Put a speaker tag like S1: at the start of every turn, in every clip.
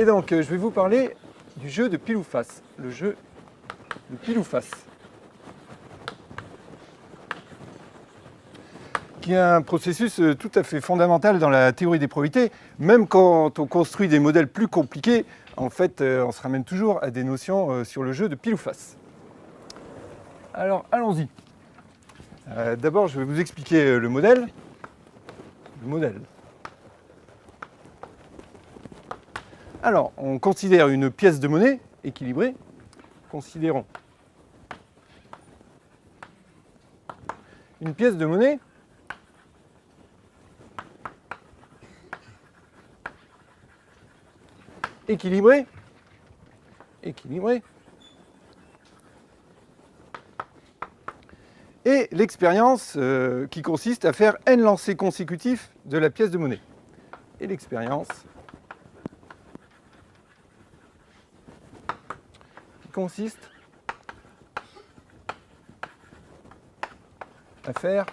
S1: Et donc, je vais vous parler du jeu de pile ou face. Le jeu de pile ou face. Qui est un processus tout à fait fondamental dans la théorie des probabilités. Même quand on construit des modèles plus compliqués, en fait, on se ramène toujours à des notions sur le jeu de pile ou face. Alors, allons-y. D'abord, je vais vous expliquer le modèle. Alors, on considère une pièce de monnaie équilibrée. Considérons une pièce de monnaie équilibrée. Et l'expérience qui consiste à faire n lancers consécutifs de la pièce de monnaie. Et l'expérience qui consiste à faire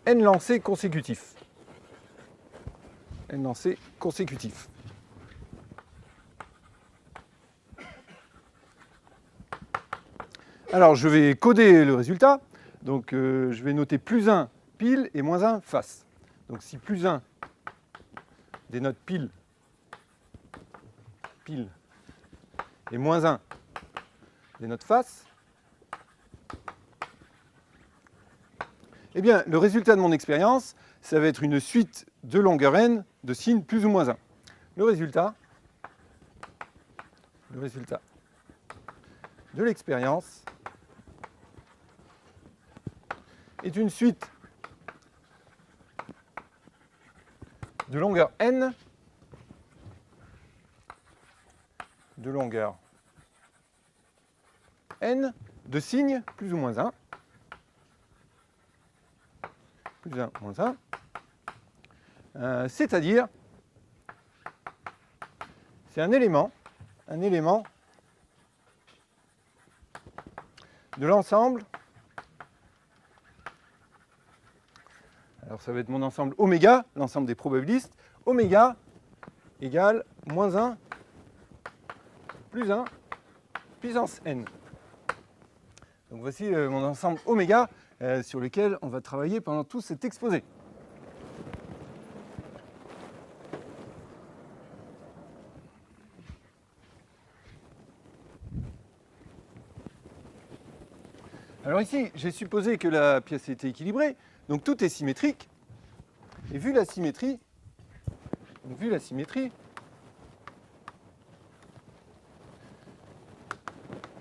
S1: n lancers consécutifs. N lancers consécutifs. Alors, je vais coder le résultat. Donc, je vais noter plus 1 pile et moins 1 face. Donc, si plus 1 dénote pile et moins 1 dénote face, eh bien, le résultat de mon expérience, ça va être une suite de longueur n de signes plus ou moins 1. Le résultat de l'expérience est une suite de longueur n de signes plus ou moins 1. Plus 1, moins 1. C'est-à-dire, c'est un élément de l'ensemble. Alors ça va être mon ensemble oméga, l'ensemble des probabilistes. Oméga égale moins 1 plus 1 puissance n. Donc voici mon ensemble oméga sur lequel on va travailler pendant tout cet exposé. Alors ici, j'ai supposé que la pièce était équilibrée, donc tout est symétrique. Et vu la symétrie,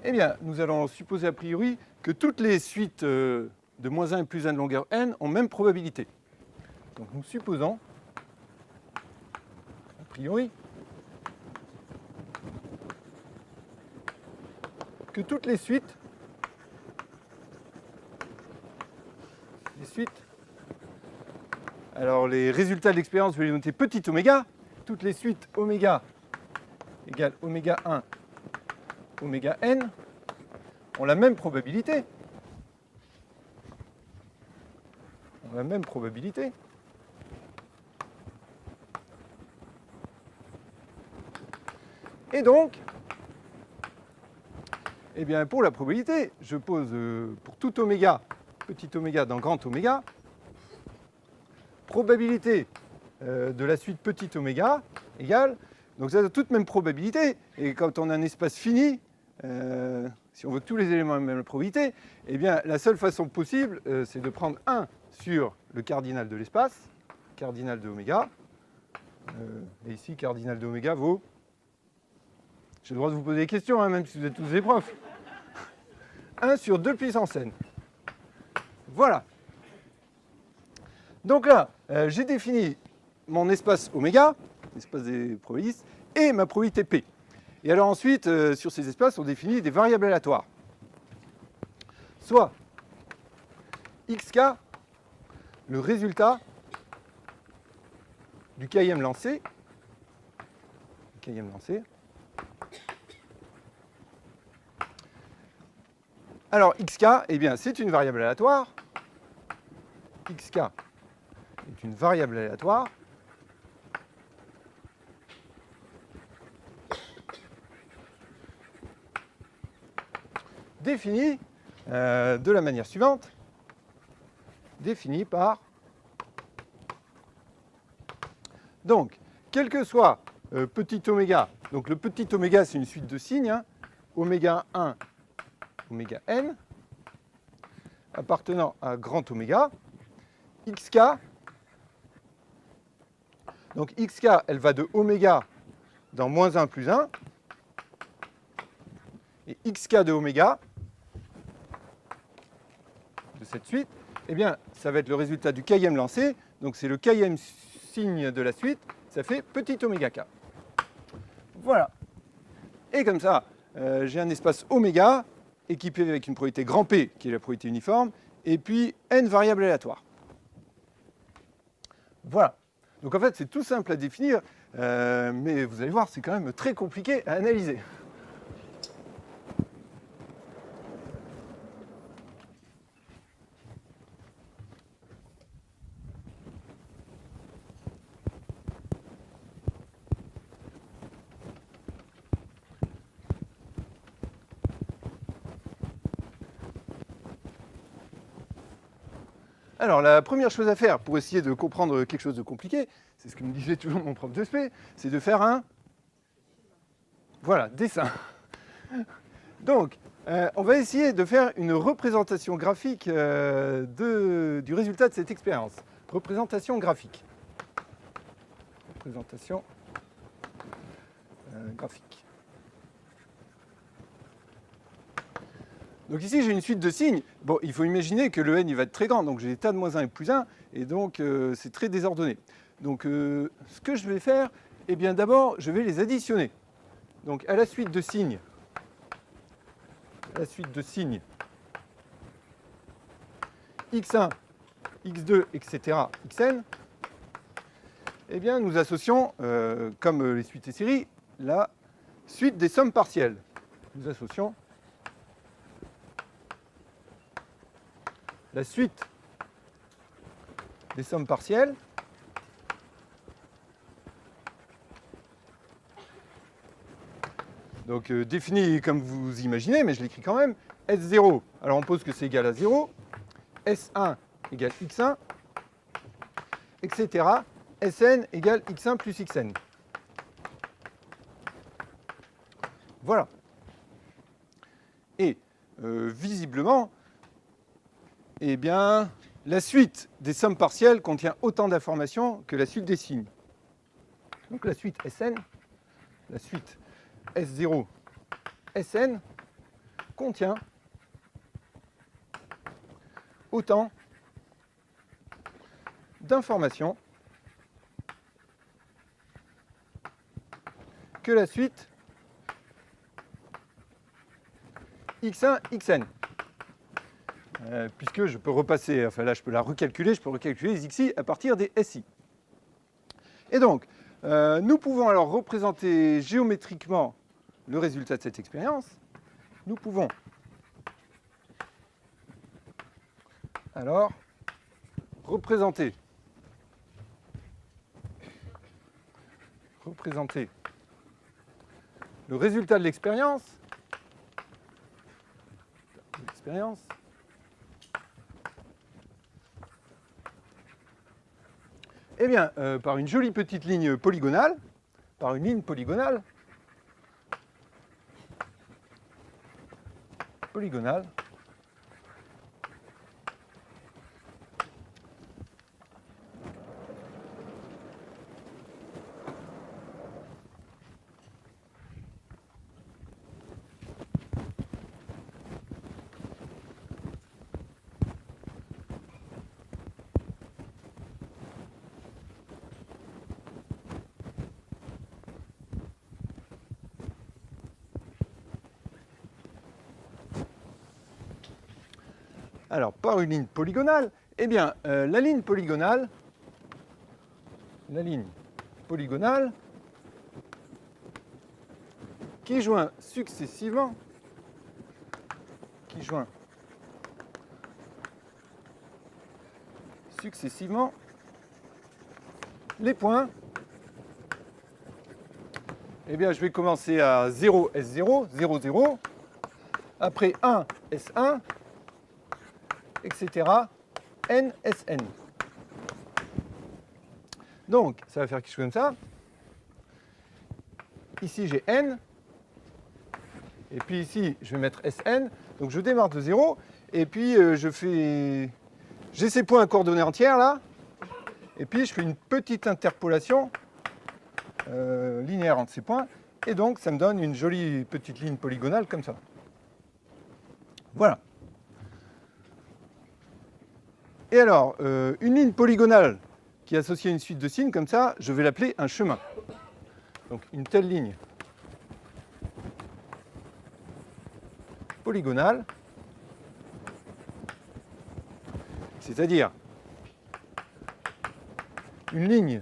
S1: eh bien, nous allons supposer a priori que toutes les suites de moins 1 et plus 1 de longueur n ont même probabilité. Donc nous supposons, a priori, que toutes les suites alors les résultats de l'expérience, je vais les noter petit oméga. Toutes les suites oméga égale oméga 1, oméga n ont la même probabilité. Et donc, eh bien, pour la probabilité, je pose pour tout oméga, petit oméga dans grand oméga, probabilité de la suite petit oméga égale, donc ça a toute même probabilité, et quand on a un espace fini, si on veut que tous les éléments aient la même probabilité, eh bien la seule façon possible, c'est de prendre 1 sur le cardinal de l'espace, cardinal de oméga, et ici cardinal de oméga vaut, j'ai le droit de vous poser des questions, hein, même si vous êtes tous des profs, 1 sur 2 puissance n. Voilà. Donc là, j'ai défini mon espace oméga, l'espace des probabilistes, et ma probabilité P. Et alors ensuite, sur ces espaces, on définit des variables aléatoires. Soit xk, le résultat du km lancé, Alors xk, eh bien, c'est une variable aléatoire. Xk est une variable aléatoire définie de la manière suivante, définie par... Donc, quel que soit petit oméga, donc le petit oméga c'est une suite de signes, hein, oméga 1, oméga n, appartenant à grand oméga, xk, donc xk elle va de oméga dans moins 1 plus 1, et xk de oméga, de cette suite, eh bien ça va être le résultat du kème lancé, donc c'est le kème signe de la suite, ça fait petit oméga k. Voilà. Et comme ça, j'ai un espace oméga équipé avec une probabilité grand P, qui est la probabilité uniforme, et puis n variables aléatoires. Voilà. Donc en fait, c'est tout simple à définir, mais vous allez voir, c'est quand même très compliqué à analyser. Alors, la première chose à faire pour essayer de comprendre quelque chose de compliqué, c'est ce que me disait toujours mon prof de SP, c'est de faire un dessin. Donc, on va essayer de faire une représentation graphique du résultat de cette expérience. Représentation graphique. Représentation graphique. Donc ici, j'ai une suite de signes. Bon, il faut imaginer que le n il va être très grand, donc j'ai des tas de moins 1 et plus 1, et donc c'est très désordonné. Donc ce que je vais faire, eh bien d'abord, je vais les additionner. Donc à la suite de signes, x1, x2, etc., xn, eh bien nous associons, comme les suites et séries, la suite des sommes partielles. Nous associons la suite des sommes partielles donc définie comme vous imaginez, mais je l'écris quand même, S0, alors on pose que c'est égal à 0, S1 égale X1, etc. Sn égale X1 plus Xn. Voilà. Et visiblement, eh bien, la suite des sommes partielles contient autant d'informations que la suite des signes. Donc la suite Sn, la suite S0, Sn contient autant d'informations que la suite X1, Xn. Puisque je peux repasser, enfin là je peux la recalculer, je peux recalculer les xi à partir des si. Et donc, nous pouvons alors représenter géométriquement le résultat de cette expérience. Nous pouvons alors représenter le résultat de l'expérience eh bien, par une jolie petite ligne polygonale, Alors, par une ligne polygonale, eh bien, la ligne polygonale qui joint successivement les points, eh bien, je vais commencer à 0, S0, 0, 0, après 1, S1, etc. n Sn. Donc, ça va faire quelque chose comme ça. Ici, j'ai n. Et puis ici, je vais mettre Sn. Donc, je démarre de 0. Et puis, j'ai ces points à coordonnées entières, là. Et puis, je fais une petite interpolation linéaire entre ces points. Et donc, ça me donne une jolie petite ligne polygonale comme ça. Voilà. Et alors, une ligne polygonale qui est associée à une suite de signes comme ça, je vais l'appeler un chemin. Donc, une telle ligne polygonale, c'est-à-dire une ligne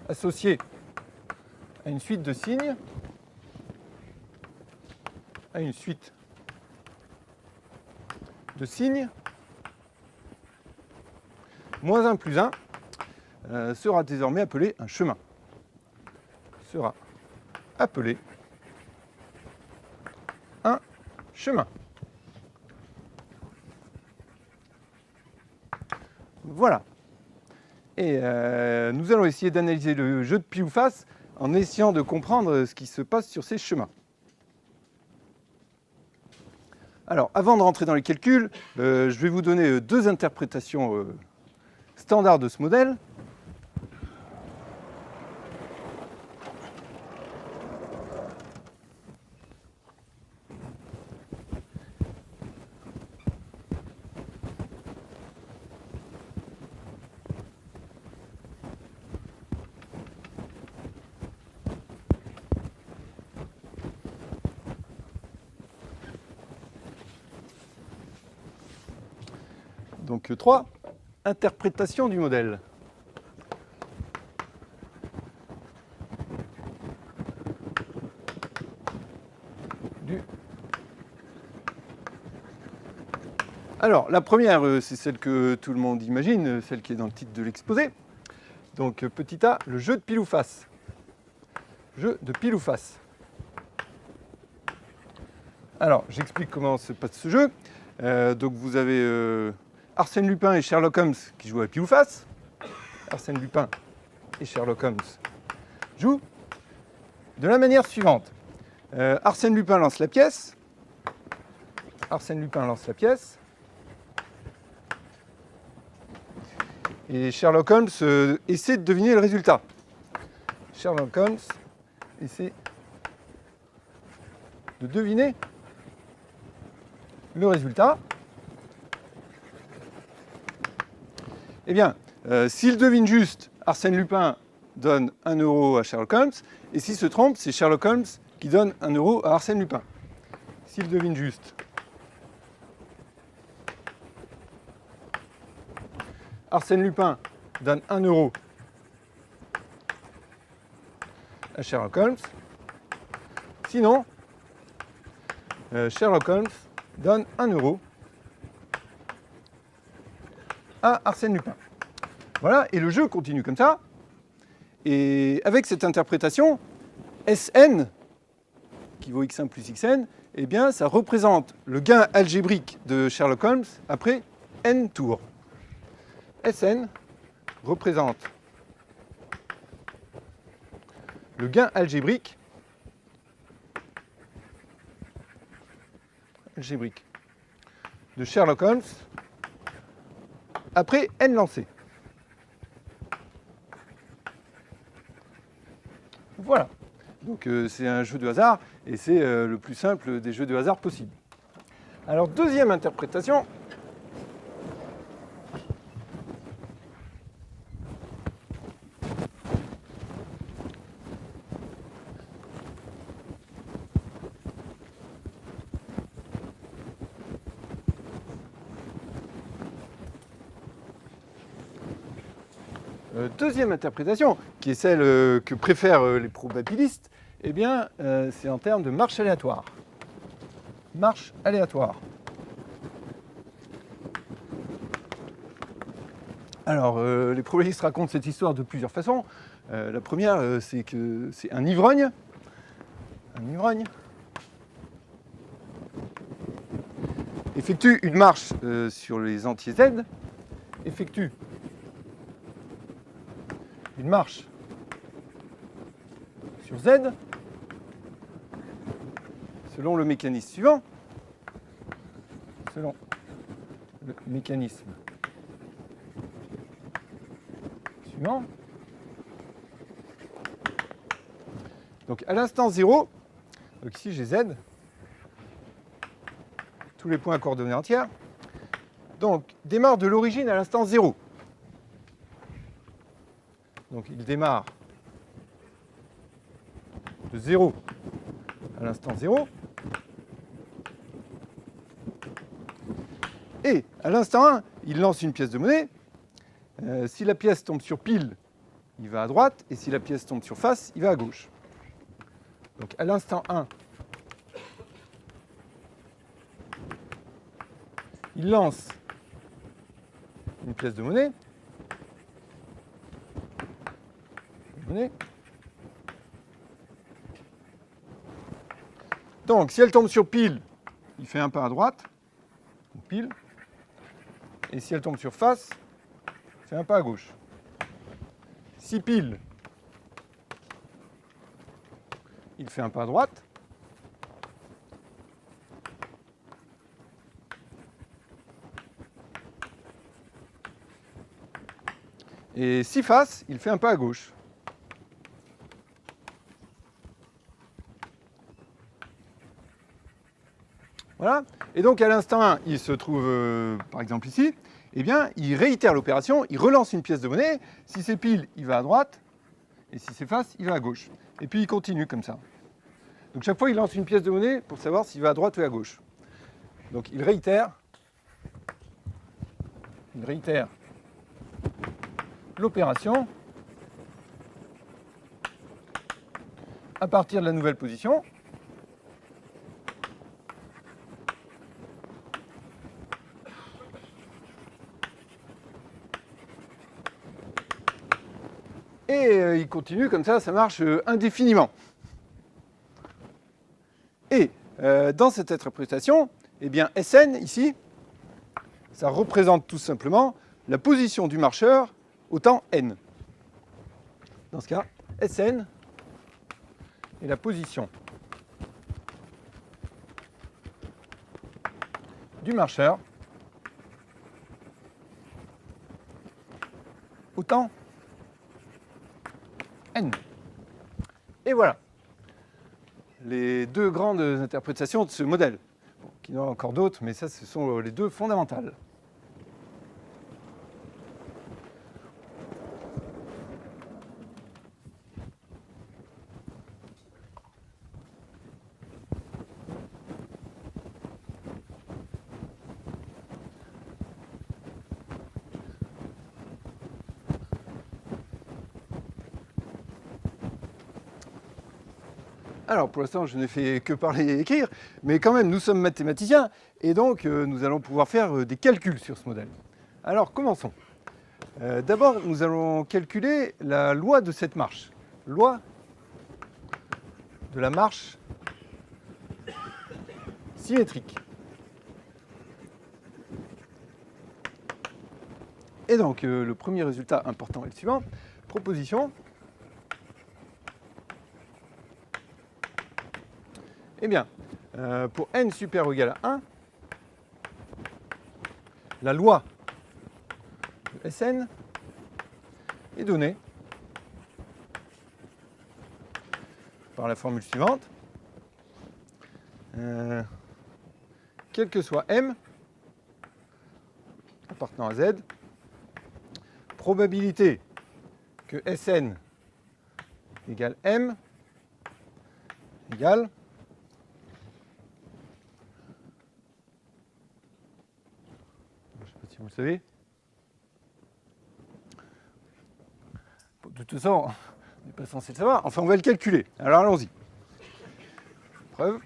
S1: associée à une suite de signes, à une suite de signes, moins 1 plus 1 sera désormais appelé un chemin. Sera appelé un chemin. Voilà. Et nous allons essayer d'analyser le jeu de pile ou face en essayant de comprendre ce qui se passe sur ces chemins. Alors, avant de rentrer dans les calculs, je vais vous donner deux interprétations standards de ce modèle. Donc, 3 interprétations du modèle. Alors, la première, c'est celle que tout le monde imagine, celle qui est dans le titre de l'exposé. Donc, petit a, le jeu de pile ou face. Jeu de pile ou face. Alors, j'explique comment se passe ce jeu. Donc, vous avez Arsène Lupin et Sherlock Holmes qui jouent à pile ou face. Arsène Lupin et Sherlock Holmes jouent de la manière suivante. Arsène Lupin lance la pièce. Arsène Lupin lance la pièce. Et Sherlock Holmes essaie de deviner le résultat. Sherlock Holmes essaie de deviner le résultat. Eh bien, s'il devine juste, Arsène Lupin donne 1 € à Sherlock Holmes, et s'il se trompe, c'est Sherlock Holmes qui donne 1 € à Arsène Lupin. S'il devine juste, Arsène Lupin donne 1 € à Sherlock Holmes. Sinon, Sherlock Holmes donne 1 € à Arsène Lupin. Voilà, et le jeu continue comme ça. Et avec cette interprétation, Sn, qui vaut x1 plus xn, eh bien, ça représente le gain algébrique de Sherlock Holmes après n tours. Sn représente le gain algébrique de Sherlock Holmes après n lancés. Voilà. Donc c'est un jeu de hasard et c'est le plus simple des jeux de hasard possibles. Alors deuxième interprétation. Deuxième interprétation, qui est celle que préfèrent les probabilistes, eh bien, c'est en termes de marche aléatoire. Marche aléatoire. Alors, les probabilistes racontent cette histoire de plusieurs façons. La première, c'est que c'est un ivrogne. Un ivrogne effectue une marche sur les entiers Z, effectue une marche sur Z, selon le mécanisme suivant, selon le mécanisme suivant. Donc à l'instant 0, donc ici j'ai Z, tous les points à coordonnées entières, donc démarre de l'origine à l'instant 0. Donc il démarre de 0 à l'instant 0. Et à l'instant 1, il lance une pièce de monnaie. Si la pièce tombe sur pile, il va à droite. Et si la pièce tombe sur face, il va à gauche. Donc à l'instant 1, il lance une pièce de monnaie. Donc si elle tombe sur pile, il fait un pas à droite. Pile. Et si elle tombe sur face, il fait un pas à gauche. Si pile, il fait un pas à droite. Et si face, il fait un pas à gauche. Voilà. Et donc à l'instant 1, il se trouve, par exemple ici, eh bien, il réitère l'opération, il relance une pièce de monnaie. Si c'est pile, il va à droite. Et si c'est face, il va à gauche. Et puis il continue comme ça. Donc chaque fois, il lance une pièce de monnaie pour savoir s'il va à droite ou à gauche. Donc il réitère l'opération à partir de la nouvelle position. Et il continue comme ça marche indéfiniment. Et dans cette interprétation, eh bien Sn, ici, ça représente tout simplement la position du marcheur au temps n. Dans ce cas, Sn est la position du marcheur au temps n. Et voilà les deux grandes interprétations de ce modèle. Bon, il y en a encore d'autres, mais ça, ce sont les deux fondamentales. Alors, pour l'instant, je n'ai fait que parler et écrire, mais quand même, nous sommes mathématiciens, et donc nous allons pouvoir faire des calculs sur ce modèle. Alors, commençons. D'abord, nous allons calculer la loi de cette marche. Loi de la marche symétrique. Et donc, le premier résultat important est le suivant. Proposition. Eh bien, pour n supérieur ou égal à 1, la loi de Sn est donnée par la formule suivante. Quel que soit m appartenant à z, probabilité que Sn égale m égale vous le savez. De toute façon, on n'est pas censé le savoir. Enfin, on va le calculer. Alors, allons-y. Preuve.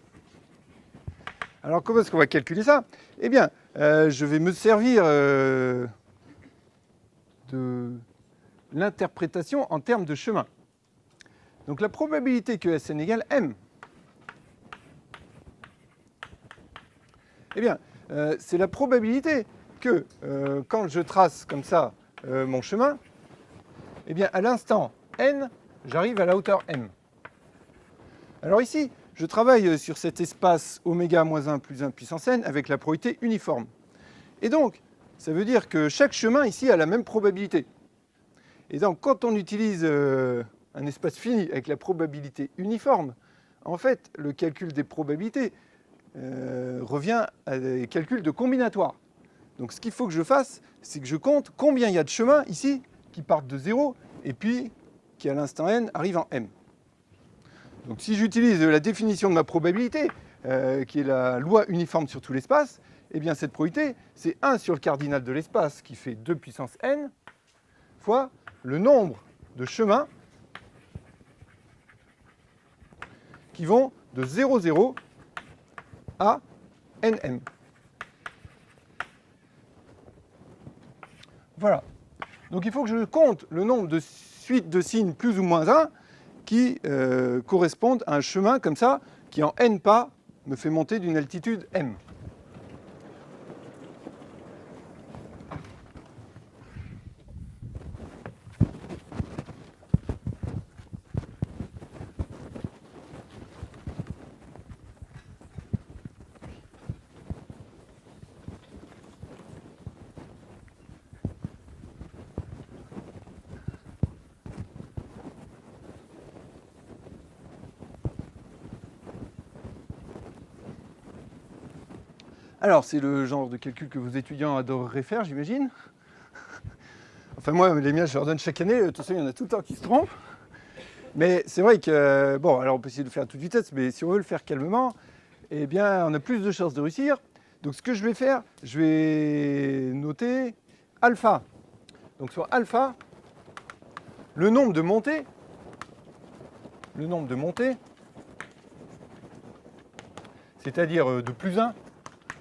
S1: Alors, comment est-ce qu'on va calculer ça? Eh bien, je vais me servir de l'interprétation en termes de chemin. Donc, la probabilité que Sn égale m. Eh bien, c'est la probabilité que quand je trace comme ça mon chemin, eh bien à l'instant n, j'arrive à la hauteur m. Alors ici, je travaille sur cet espace oméga moins 1 plus 1 puissance n avec la probabilité uniforme. Et donc, ça veut dire que chaque chemin ici a la même probabilité. Et donc, quand on utilise un espace fini avec la probabilité uniforme, en fait, le calcul des probabilités revient à des calculs de combinatoire. Donc, ce qu'il faut que je fasse, c'est que je compte combien il y a de chemins ici qui partent de 0 et puis qui, à l'instant n, arrivent en m. Donc, si j'utilise la définition de ma probabilité, qui est la loi uniforme sur tout l'espace, eh bien, cette probabilité, c'est 1 sur le cardinal de l'espace, qui fait 2 puissance n, fois le nombre de chemins qui vont de 0, 0 à nm. Voilà. Donc il faut que je compte le nombre de suites de signes plus ou moins 1 qui correspondent à un chemin comme ça, qui en n pas me fait monter d'une altitude m. Alors, c'est le genre de calcul que vos étudiants adoreraient faire, j'imagine. Enfin, moi, les miens, je leur donne chaque année. De toute façon, il y en a tout le temps qui se trompent. Mais c'est vrai que, bon, alors on peut essayer de le faire à toute vitesse, mais si on veut le faire calmement, eh bien, on a plus de chances de réussir. Donc, ce que je vais faire, je vais noter alpha. Donc, sur alpha, le nombre de montées, c'est-à-dire de plus 1.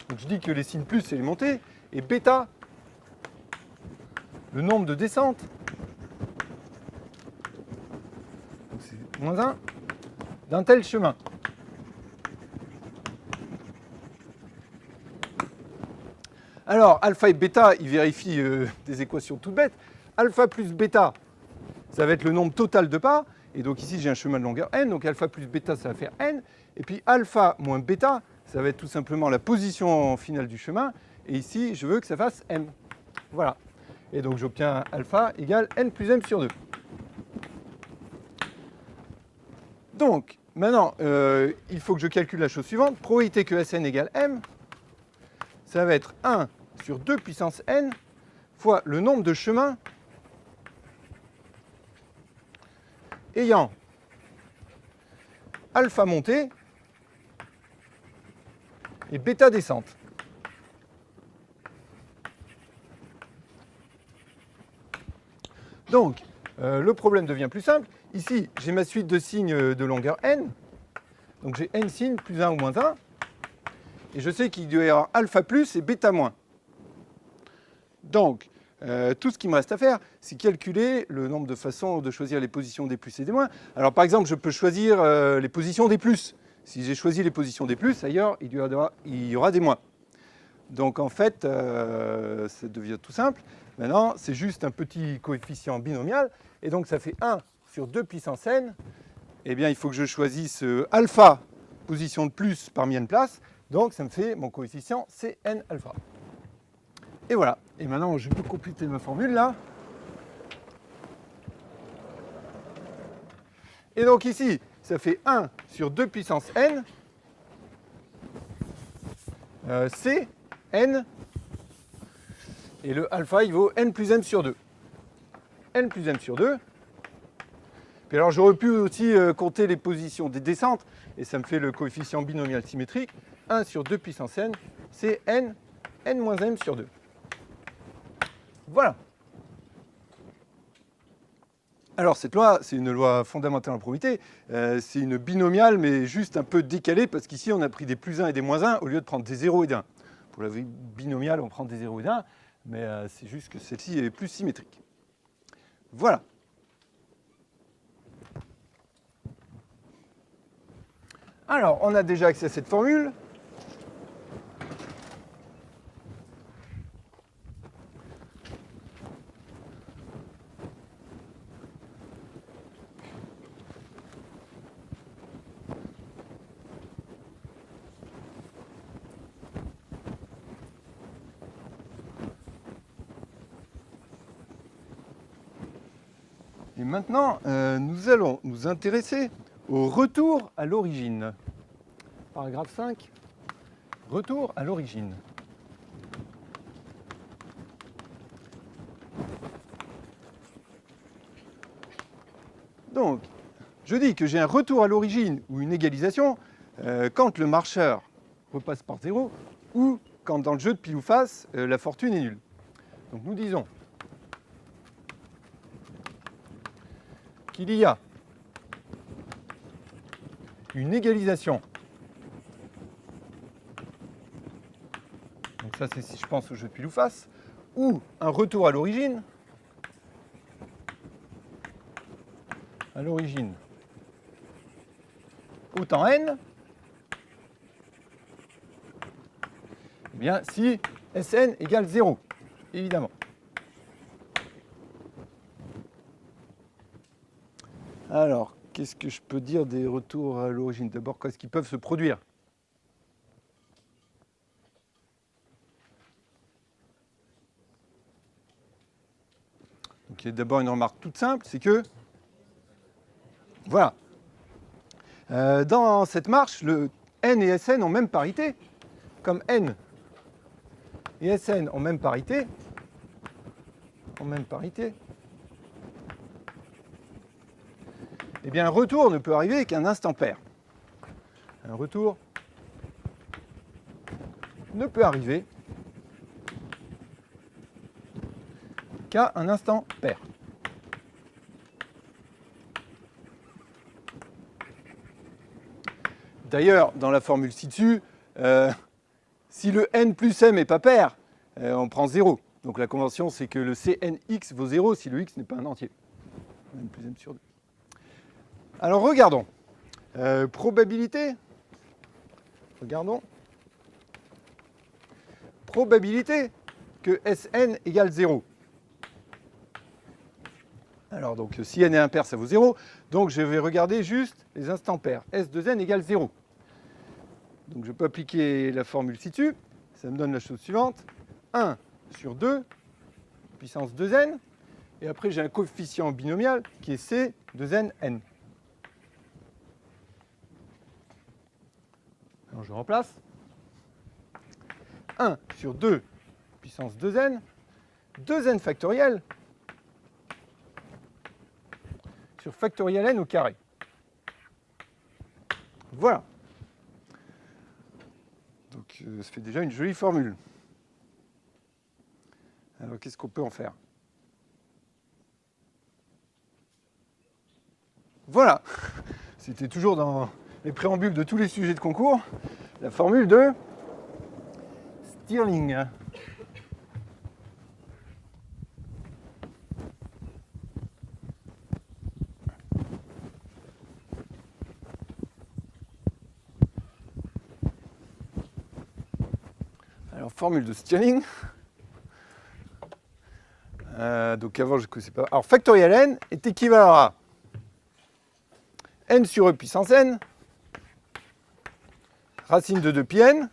S1: Donc je dis que les signes plus, c'est les montées. Et bêta, le nombre de descentes. Donc c'est moins 1 d'un tel chemin. Alors, alpha et bêta, ils vérifient des équations toutes bêtes. Alpha plus bêta, ça va être le nombre total de pas. Et donc ici, j'ai un chemin de longueur n. Donc alpha plus bêta, ça va faire n. Et puis alpha moins bêta, ça va être tout simplement la position finale du chemin. Et ici, je veux que ça fasse m. Voilà. Et donc j'obtiens alpha égale n plus m sur 2. Donc, maintenant, il faut que je calcule la chose suivante. Probabilité que Sn égale m, ça va être 1 sur 2 puissance n fois le nombre de chemins ayant alpha montée et bêta descente. Donc, le problème devient plus simple. Ici, j'ai ma suite de signes de longueur n. Donc, j'ai n signes, plus 1 ou moins 1. Et je sais qu'il doit y avoir alpha plus et bêta moins. Donc, tout ce qui me reste à faire, c'est calculer le nombre de façons de choisir les positions des plus et des moins. Alors, par exemple, je peux choisir les positions des plus. Si j'ai choisi les positions des plus, ailleurs, il y aura des moins. Donc, en fait, ça devient tout simple. Maintenant, c'est juste un petit coefficient binomial. Et donc, ça fait 1 sur 2 puissance n. Eh bien, il faut que je choisisse alpha, position de plus parmi n places. Donc, ça me fait mon coefficient Cn alpha. Et voilà. Et maintenant, je peux compléter ma formule là. Et donc ici, ça fait 1 sur 2 puissance n. C, n. Et le alpha, il vaut n plus m sur 2. n plus m sur 2. Puis alors, j'aurais pu aussi compter les positions des descentes. Et ça me fait le coefficient binomial symétrique. 1 sur 2 puissance n, c'est n moins m sur 2. Voilà. Alors cette loi, c'est une loi fondamentale en probabilité. C'est une binomiale, mais juste un peu décalée, parce qu'ici, on a pris des plus 1 et des moins 1 au lieu de prendre des 0 et des 1. Pour la binomiale, on prend des 0 et des 1, mais c'est juste que celle-ci est plus symétrique. Voilà. Alors, on a déjà accès à cette formule. Et maintenant, nous allons nous intéresser au retour à l'origine. Paragraphe 5, retour à l'origine. Donc, je dis que j'ai un retour à l'origine ou une égalisation quand le marcheur repasse par 0 ou quand dans le jeu de pile ou face, la fortune est nulle. Donc nous disons qu'il y a une égalisation. Donc ça, c'est si je pense au jeu de pile ou face, ou un retour à l'origine. À l'origine au temps n, eh bien si Sn égale 0, évidemment. Alors, qu'est-ce que je peux dire des retours à l'origine? D'abord, qu'est-ce qu'ils peuvent se produire? Donc, il y a d'abord une remarque toute simple, c'est que, voilà, dans cette marche, le n et Sn ont même parité. Comme n et Sn ont même parité, eh bien un retour ne peut arriver qu'à un instant pair. Un retour ne peut arriver qu'à un instant pair. D'ailleurs, dans la formule ci-dessus, si le n plus m n'est pas pair, on prend 0. Donc la convention, c'est que le Cnx vaut 0 si le x n'est pas un entier. n plus m sur 2. Alors regardons. Probabilité. Regardons. Probabilité que Sn égale 0. Alors donc si n est impair, ça vaut 0. Donc je vais regarder juste les instants pairs. S de n égale 0. Donc je peux appliquer la formule ci-dessus. Ça me donne la chose suivante. 1 sur 2 puissance 2n. Et après, j'ai un coefficient binomial qui est C 2n n. Alors je remplace. 1 sur 2 puissance 2n. 2n factoriel sur factoriel n au carré. Voilà. Donc ça fait déjà une jolie formule. Alors qu'est-ce qu'on peut en faire? Voilà. C'était toujours dans les préambules de tous les sujets de concours, la formule de Stirling. Alors, formule de Stirling. Donc avant, je ne connaissais pas. Alors, factoriel n est équivalent à n sur e puissance n, racine de 2 pi n,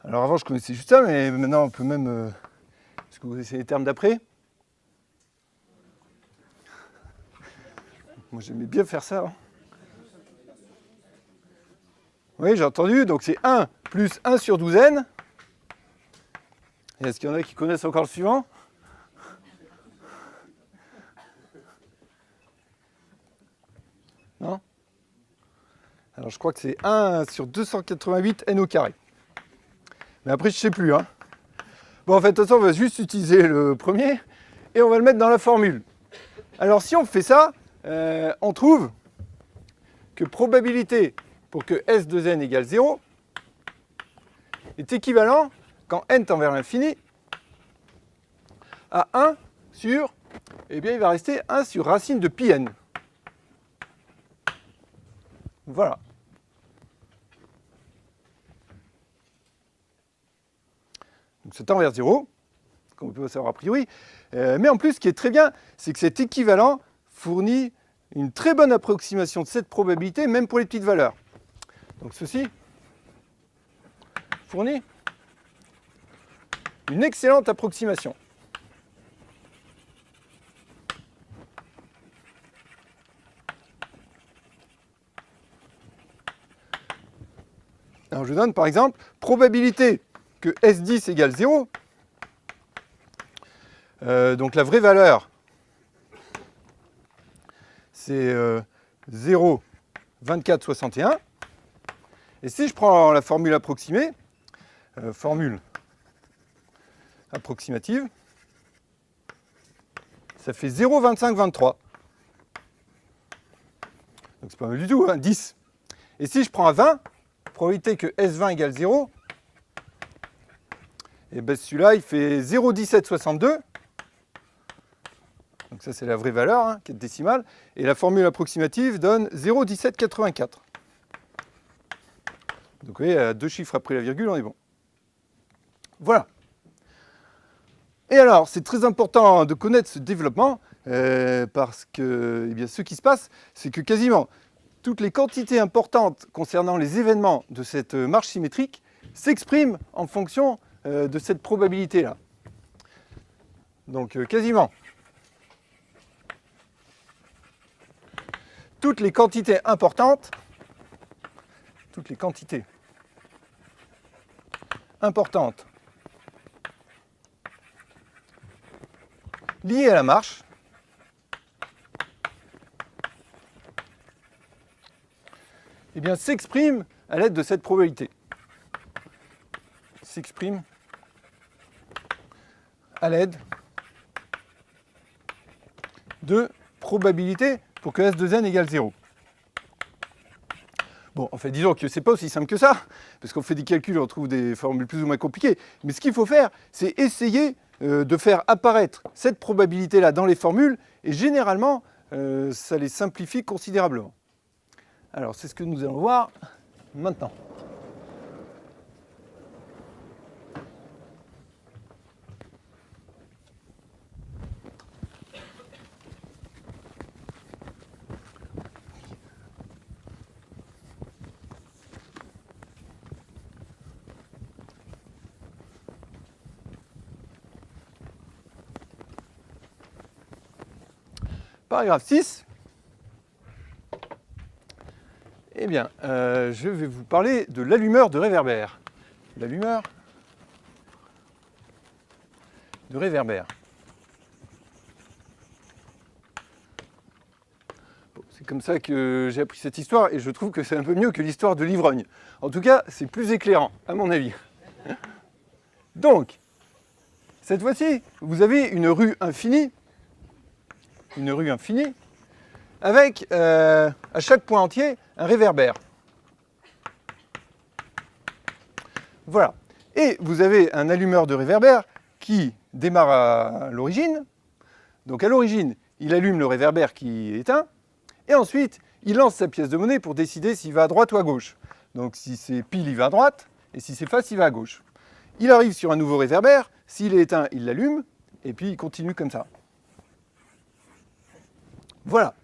S1: alors avant, je connaissais juste ça, mais maintenant, on peut même... Est-ce que vous connaissez les termes d'après? Moi, j'aimais bien faire ça. Hein. Oui, j'ai entendu. Donc, c'est 1 plus 1 sur 12n. Et est-ce qu'il y en a qui connaissent encore le suivant? Non? Alors, je crois que c'est 1 sur 288 n au carré. Mais après, je ne sais plus. Hein. Bon, en fait, de toute façon, on va juste utiliser le premier et on va le mettre dans la formule. Alors, si on fait ça, on trouve que probabilité pour que S de n égale 0 est équivalent, quand n tend vers l'infini, à 1 sur, eh bien, il va rester 1 sur racine de pi n. Voilà. Donc ça tend vers 0, comme on peut savoir a priori. Mais en plus, ce qui est très bien, c'est que cet équivalent fournit une très bonne approximation de cette probabilité, même pour les petites valeurs. Donc ceci fournit une excellente approximation. Alors je donne par exemple probabilité que S10 égale 0. Donc la vraie valeur, c'est 0,2461. Et si je prends la formule approximée, formule approximative, ça fait 0,2523. Donc c'est pas mal du tout, hein, 10. Et si je prends un 20, probabilité que S20 égale 0, et ben celui-là il fait 0,1762. Donc ça c'est la vraie valeur, hein, 4 décimales. Et la formule approximative donne 0,1784. Donc vous voyez, à 2 chiffres après la virgule, on est bon. Voilà. Et alors, c'est très important de connaître ce développement, parce que eh bien, ce qui se passe, c'est que quasiment toutes les quantités importantes concernant les événements de cette marche symétrique s'expriment en fonction de cette probabilité-là. Donc quasiment toutes les quantités importantes, liées à la marche eh bien, s'expriment à l'aide de cette probabilité. S'exprime à l'aide de probabilité pour que S de n égale 0. Bon, en fait, disons que ce n'est pas aussi simple que ça, parce qu'on fait des calculs et on trouve des formules plus ou moins compliquées. Mais ce qu'il faut faire, c'est essayer de faire apparaître cette probabilité-là dans les formules, et généralement, ça les simplifie considérablement. Alors, c'est ce que nous allons voir maintenant. Paragraphe 6. Eh bien, je vais vous parler de l'allumeur de réverbère. L'allumeur de réverbère. Bon, c'est comme ça que j'ai appris cette histoire et je trouve que c'est un peu mieux que l'histoire de l'ivrogne. En tout cas, c'est plus éclairant, à mon avis. Donc, cette fois-ci, vous avez une rue infinie, avec à chaque point entier un réverbère. Voilà. Et vous avez un allumeur de réverbère qui démarre à l'origine. Donc à l'origine, il allume le réverbère qui est éteint. Et ensuite, il lance sa pièce de monnaie pour décider s'il va à droite ou à gauche. Donc si c'est pile, il va à droite. Et si c'est face, il va à gauche. Il arrive sur un nouveau réverbère. S'il est éteint, il l'allume. Et puis il continue comme ça. Voilà.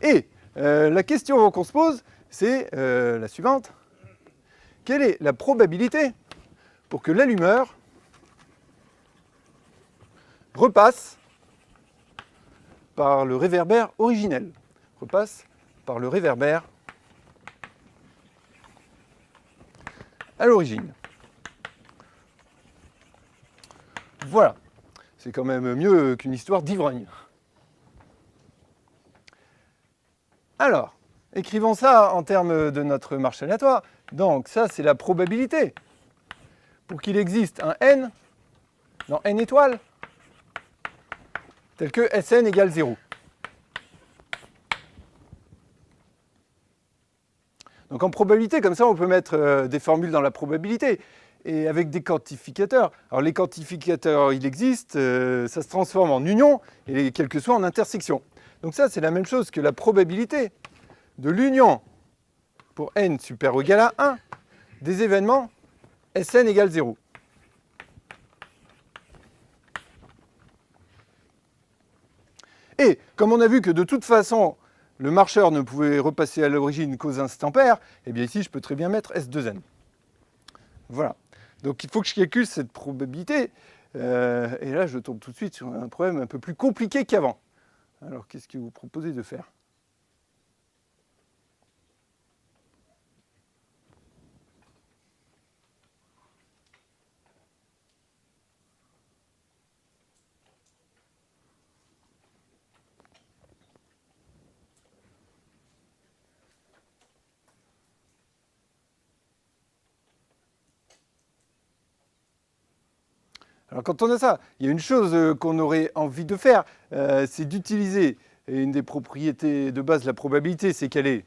S1: Et la question qu'on se pose, c'est la suivante. Quelle est la probabilité pour que l'allumeur repasse par le réverbère originel? Repasse par le réverbère à l'origine. Voilà. C'est quand même mieux qu'une histoire d'ivrogne. Alors, écrivons ça en termes de notre marche aléatoire. Donc ça, c'est la probabilité. Pour qu'il existe un n, dans n étoiles, tel que Sn égale 0. Donc en probabilité, comme ça, on peut mettre des formules dans la probabilité. Et avec des quantificateurs. Alors les quantificateurs, il existe, ça se transforme en union, et quel que soit en intersection. Donc ça, c'est la même chose que la probabilité de l'union pour n supérieur ou égal à 1 des événements Sn égale 0. Et comme on a vu que de toute façon, le marcheur ne pouvait repasser à l'origine qu'aux instants pairs, eh bien ici, je peux très bien mettre S2n. Voilà. Donc il faut que je calcule cette probabilité. Et là, je tombe tout de suite sur un problème un peu plus compliqué qu'avant. Alors, qu'est-ce que vous proposez de faire ? Alors quand on a ça, il y a une chose qu'on aurait envie de faire, c'est d'utiliser une des propriétés de base de la probabilité, c'est qu'elle est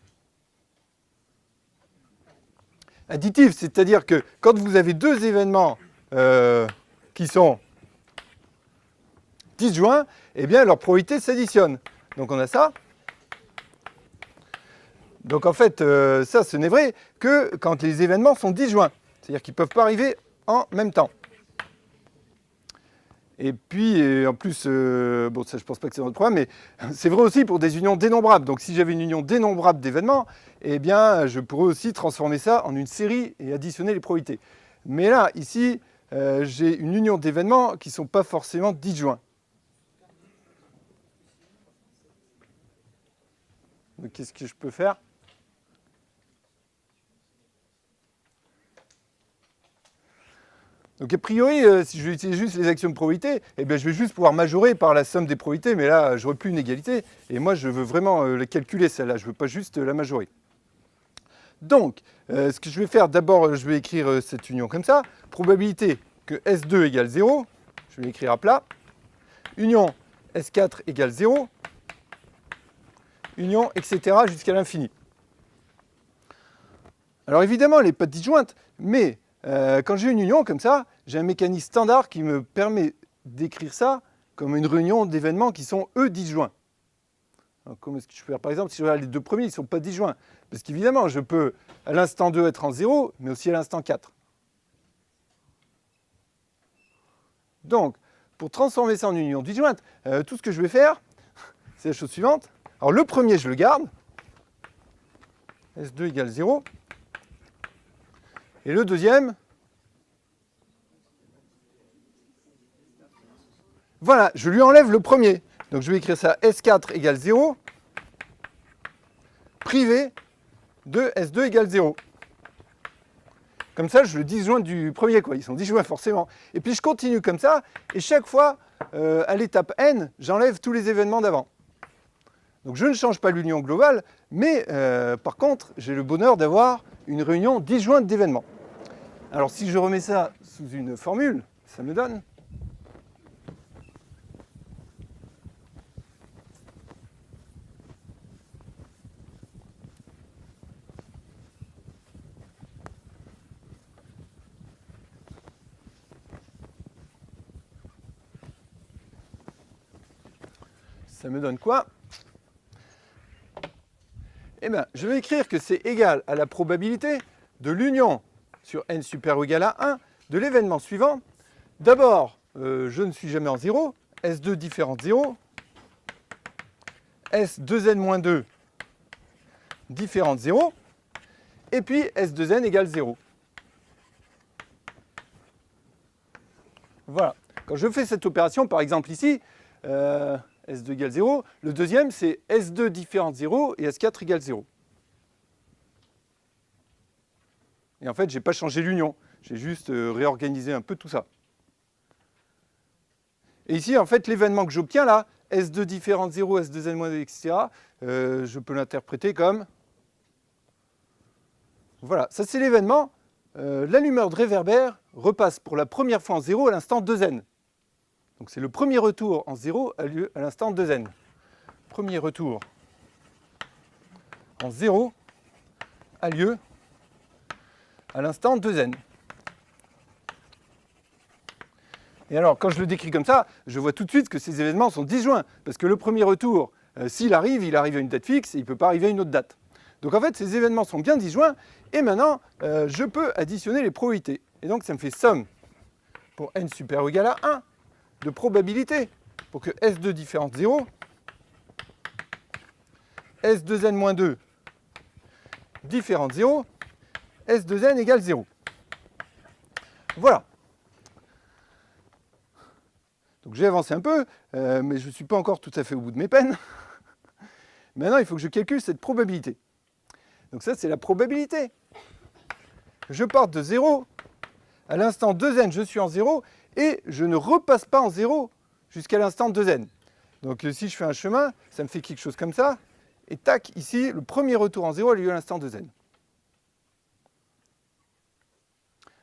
S1: additive, c'est-à-dire que quand vous avez deux événements qui sont disjoints, eh bien leur probabilité s'additionne. Donc on a ça. Donc en fait, ça ce n'est vrai que quand les événements sont disjoints, c'est-à-dire qu'ils ne peuvent pas arriver en même temps. Et puis, en plus, bon, ça je ne pense pas que c'est notre problème, mais c'est vrai aussi pour des unions dénombrables. Donc si j'avais une union dénombrable d'événements, eh bien, je pourrais aussi transformer ça en une série et additionner les probabilités. Mais là, ici, j'ai une union d'événements qui ne sont pas forcément disjoints. Donc qu'est-ce que je peux faire ? Donc a priori, si je vais utiliser juste les actions de probabilité, eh bien, je vais juste pouvoir majorer par la somme des probabilités, mais là, j'aurai plus une égalité. Et moi, je veux vraiment la calculer, celle-là. Je ne veux pas juste la majorer. Donc, ce que je vais faire, d'abord, je vais écrire cette union comme ça. Probabilité que S2 égale 0. Je vais l'écrire à plat. Union S4 égale 0. Union, etc. jusqu'à l'infini. Alors évidemment, elle n'est pas disjointe, mais quand j'ai une union comme ça, j'ai un mécanisme standard qui me permet d'écrire ça comme une réunion d'événements qui sont, eux, disjoints. Alors, comment est-ce que je peux faire ? Par exemple, si je regarde les deux premiers, ils ne sont pas disjoints. Parce qu'évidemment, je peux à l'instant 2 être en 0, mais aussi à l'instant 4. Donc, pour transformer ça en une union disjointe, tout ce que je vais faire, c'est la chose suivante. Alors le premier, je le garde. S2 égale 0. Et le deuxième, voilà, je lui enlève le premier. Donc je vais écrire ça S4 égale 0, privé de S2 égale 0. Comme ça, je le disjoins du premier, quoi. Ils sont disjoints forcément. Et puis je continue comme ça, et chaque fois, à l'étape n, j'enlève tous les événements d'avant. Donc je ne change pas l'union globale, mais par contre, j'ai le bonheur d'avoir une réunion disjointe d'événements. Alors si je remets ça sous une formule, ça me donne quoi? Eh bien, je vais écrire que c'est égal à la probabilité de l'union sur n super ou égal à 1 de l'événement suivant. D'abord, je ne suis jamais en 0, S2 différent de 0, S2n-2 différent de 0, et puis S2n égale 0. Voilà. Quand je fais cette opération, par exemple ici, S2 égale 0, le deuxième c'est S2 différent de 0 et S4 égale 0. Et en fait, je n'ai pas changé l'union, j'ai juste réorganisé un peu tout ça. Et ici, en fait, l'événement que j'obtiens là, S2 différent de 0, S2n-2, etc., je peux l'interpréter comme... Voilà, ça c'est l'événement. L'allumeur de réverbère repasse pour la première fois en 0 à l'instant 2n. Donc c'est le premier retour en 0 a lieu à l'instant 2n. Premier retour en 0 a lieu à l'instant 2n. Et alors, quand je le décris comme ça, je vois tout de suite que ces événements sont disjoints. Parce que le premier retour, s'il arrive, il arrive à une date fixe et il ne peut pas arriver à une autre date. Donc en fait, ces événements sont bien disjoints. Et maintenant, je peux additionner les probabilités. Et donc, ça me fait somme pour n super ou égal à 1 de probabilité pour que S2 différent de 0, S2n-2 différent de 0, S2n égale 0. Voilà. Donc j'ai avancé un peu, mais je ne suis pas encore tout à fait au bout de mes peines. Maintenant, il faut que je calcule cette probabilité. Donc ça, c'est la probabilité. Je pars de 0. À l'instant 2n, je suis en 0. Et je ne repasse pas en 0 jusqu'à l'instant 2n. Donc si je fais un chemin, ça me fait quelque chose comme ça. Et tac, ici, le premier retour en 0 a lieu à l'instant 2n.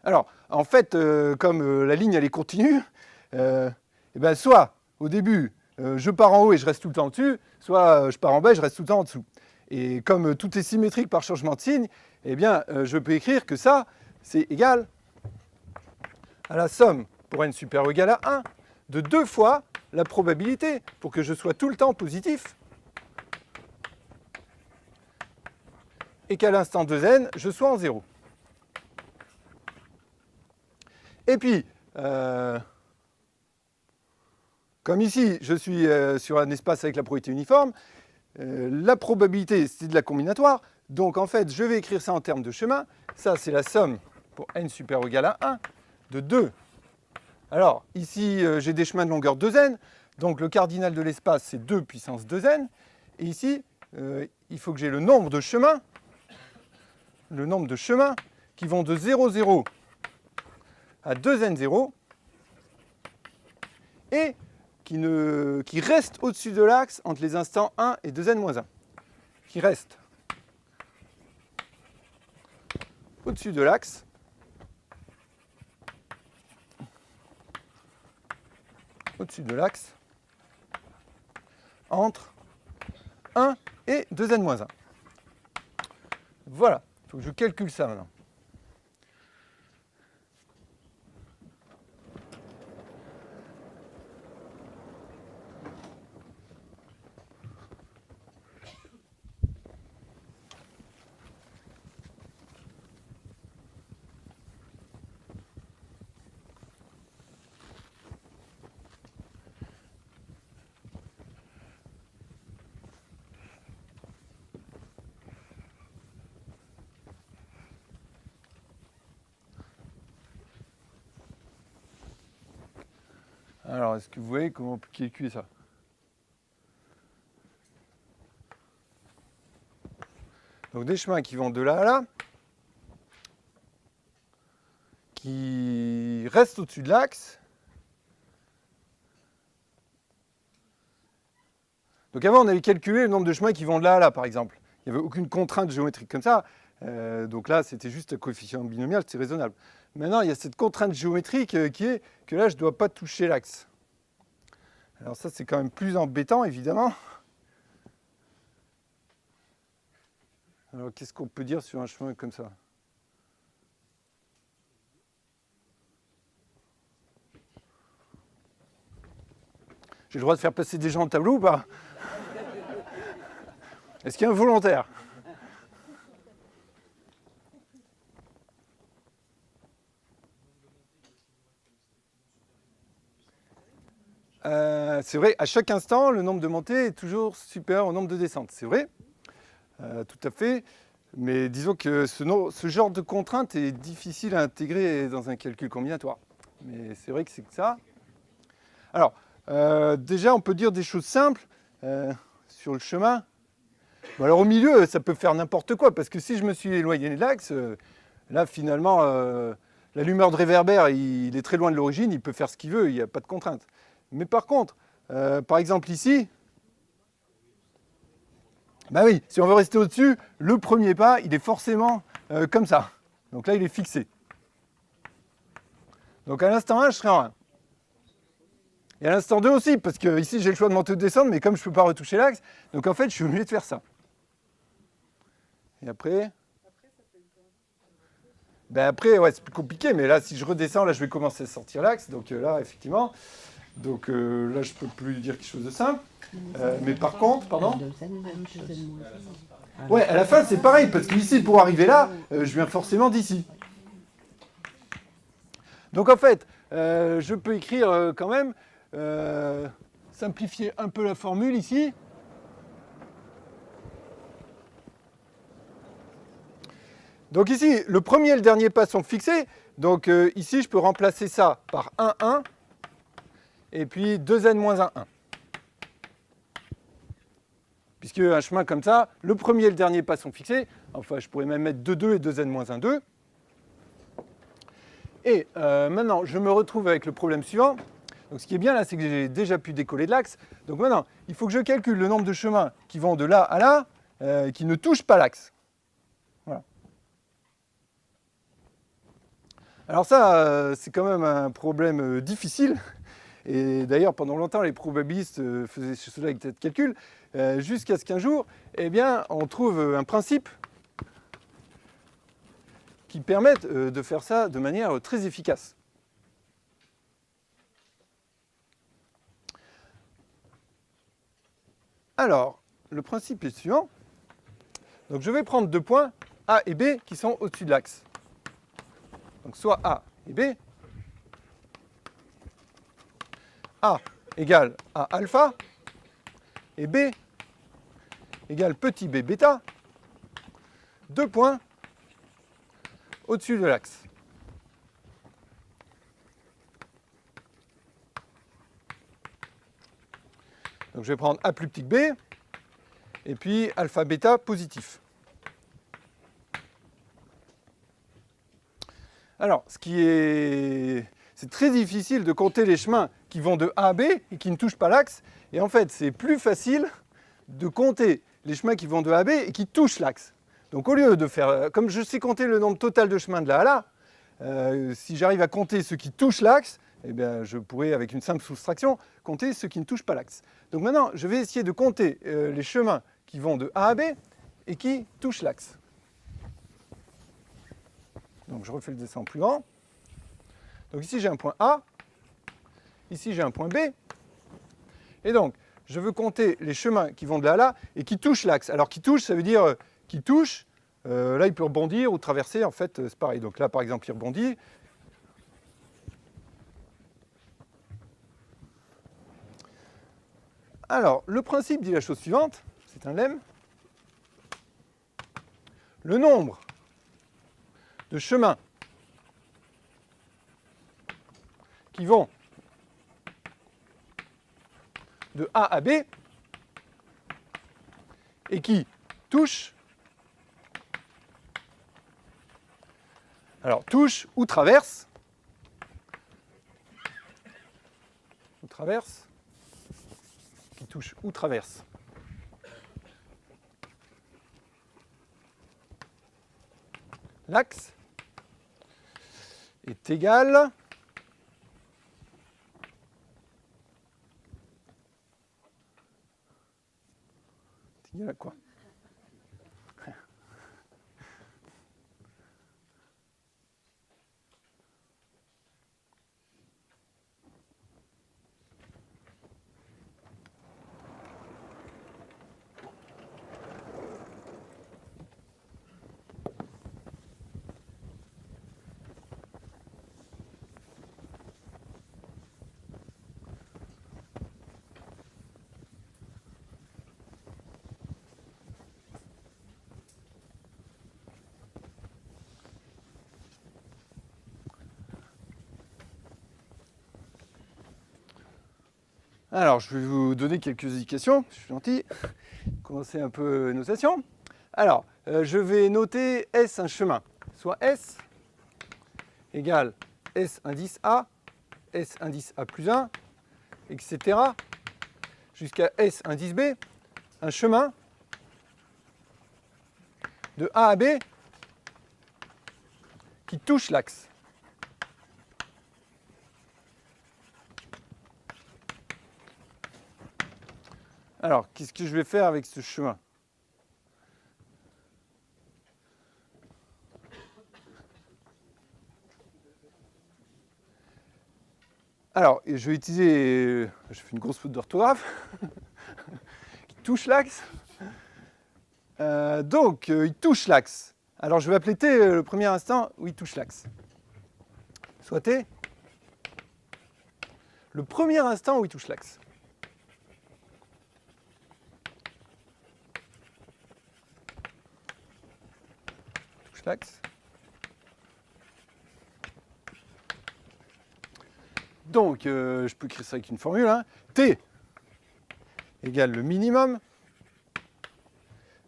S1: Alors, en fait, comme la ligne elle est continue, et ben, soit au début, je pars en haut et je reste tout le temps au-dessus, soit je pars en bas et je reste tout le temps en dessous. Et comme tout est symétrique par changement de signe, eh bien, je peux écrire que ça, c'est égal à la somme pour n supérieur ou égal à 1 de 2 fois la probabilité pour que je sois tout le temps positif et qu'à l'instant 2n, je sois en 0. Et puis, comme ici, je suis sur un espace avec la probabilité uniforme, la probabilité, c'est de la combinatoire. Donc, en fait, je vais écrire ça en termes de chemin. Ça, c'est la somme pour n supérieur ou égal à 1 de 2. Alors, ici, j'ai des chemins de longueur 2n. Donc, le cardinal de l'espace, c'est 2 puissance 2n. Et ici, il faut que j'ai le nombre de chemins qui vont de 0, 0 à 2n0 et qui reste au-dessus de l'axe entre les instants 1 et 2n-1. Qui reste au-dessus de l'axe entre 1 et 2n-1. Voilà, il faut que je calcule ça maintenant. Alors, est-ce que vous voyez comment on peut calculer ça? Donc des chemins qui vont de là à là, qui restent au-dessus de l'axe. Donc avant, on avait calculé le nombre de chemins qui vont de là à là, par exemple. Il n'y avait aucune contrainte géométrique comme ça. Donc là, c'était juste un coefficient binomial, c'est raisonnable. Maintenant, il y a cette contrainte géométrique qui est que là, je ne dois pas toucher l'axe. Alors ça, c'est quand même plus embêtant, évidemment. Alors, qu'est-ce qu'on peut dire sur un chemin comme ça? J'ai le droit de faire passer des gens au tableau ou pas? Est-ce qu'il y a un volontaire? C'est vrai, à chaque instant, le nombre de montées est toujours supérieur au nombre de descentes. C'est vrai, tout à fait. Mais disons que ce genre de contrainte est difficile à intégrer dans un calcul combinatoire. Mais c'est vrai que c'est que ça. Alors, déjà, on peut dire des choses simples sur le chemin. Bon, alors, au milieu, ça peut faire n'importe quoi, parce que si je me suis éloigné de l'axe, là, finalement, la lumière de réverbère, il est très loin de l'origine, il peut faire ce qu'il veut, il n'y a pas de contrainte. Mais par contre, par exemple ici, bah oui, si on veut rester au-dessus, le premier pas, il est forcément comme ça. Donc là, il est fixé. Donc à l'instant 1, je serai en 1. Et à l'instant 2 aussi, parce que ici, j'ai le choix de monter ou de descendre, mais comme je ne peux pas retoucher l'axe, donc en fait, je suis obligé de faire ça. Et après, ben après, ouais, c'est plus compliqué, mais là, si je redescends, là, je vais commencer à sortir l'axe. Donc là, effectivement, donc là, je peux plus dire quelque chose de simple. Mais par contre, pardon. Ouais, à la fin, c'est pareil, parce qu'ici, pour arriver là, je viens forcément d'ici. Donc en fait, je peux écrire quand même, simplifier un peu la formule ici. Donc ici, le premier et le dernier pas sont fixés. Donc ici, je peux remplacer ça par 1, 1. et puis 2n moins 1, 1. Puisque un chemin comme ça, le premier et le dernier pas sont fixés. Enfin, je pourrais même mettre 2, 2 et 2n moins 1, 2. Et maintenant, je me retrouve avec le problème suivant. Donc, ce qui est bien là, c'est que j'ai déjà pu décoller de l'axe. Donc maintenant, il faut que je calcule le nombre de chemins qui vont de là à là, qui ne touchent pas l'axe. Voilà. Alors ça, c'est quand même un problème difficile. Et d'ailleurs, pendant longtemps, les probabilistes faisaient cela avec cette calcul, jusqu'à ce qu'un jour, eh bien, on trouve un principe qui permette de faire ça de manière très efficace. Alors, le principe est le suivant. Donc, je vais prendre deux points, A et B, qui sont au-dessus de l'axe. Donc, soit A et B. A égale A alpha, et B égale petit b bêta, deux points au-dessus de l'axe. Donc je vais prendre A plus petit que B, et puis alpha bêta positif. Alors, c'est très difficile de compter les chemins qui vont de A à B et qui ne touchent pas l'axe. Et en fait, c'est plus facile de compter les chemins qui vont de A à B et qui touchent l'axe. Donc au lieu de faire, comme je sais compter le nombre total de chemins de là à là, si j'arrive à compter ceux qui touchent l'axe, eh bien, je pourrais, avec une simple soustraction, compter ceux qui ne touchent pas l'axe. Donc maintenant, je vais essayer de compter les chemins qui vont de A à B et qui touchent l'axe. Donc je refais le dessin plus grand. Donc ici j'ai un point A, ici j'ai un point B. Et donc je veux compter les chemins qui vont de là à là et qui touchent l'axe. Alors qui touchent, ça veut dire qui touchent. Là il peut rebondir ou traverser, en fait c'est pareil. Donc là par exemple il rebondit. Alors le principe dit la chose suivante, c'est un lemme. Le nombre de chemins qui vont de A à B et qui touchent, alors touchent ou traversent, qui touchent ou traversent l'axe est égal à quoi? Alors, je vais vous donner quelques indications, je suis gentil. Commencer un peu notation. Alors, je vais noter S un chemin. Soit S égale S indice A, S indice A plus 1, etc. jusqu'à S indice B, un chemin de A à B qui touche l'axe. Alors, qu'est-ce que je vais faire avec ce chemin? Alors, je vais utiliser, je fais une grosse faute d'orthographe, qui touche l'axe. Donc, il touche l'axe. Alors, je vais appeler T le premier instant où il touche l'axe. Soit T, le premier instant où il touche l'axe. L'axe. Donc, je peux écrire ça avec une formule. Hein. T égale le minimum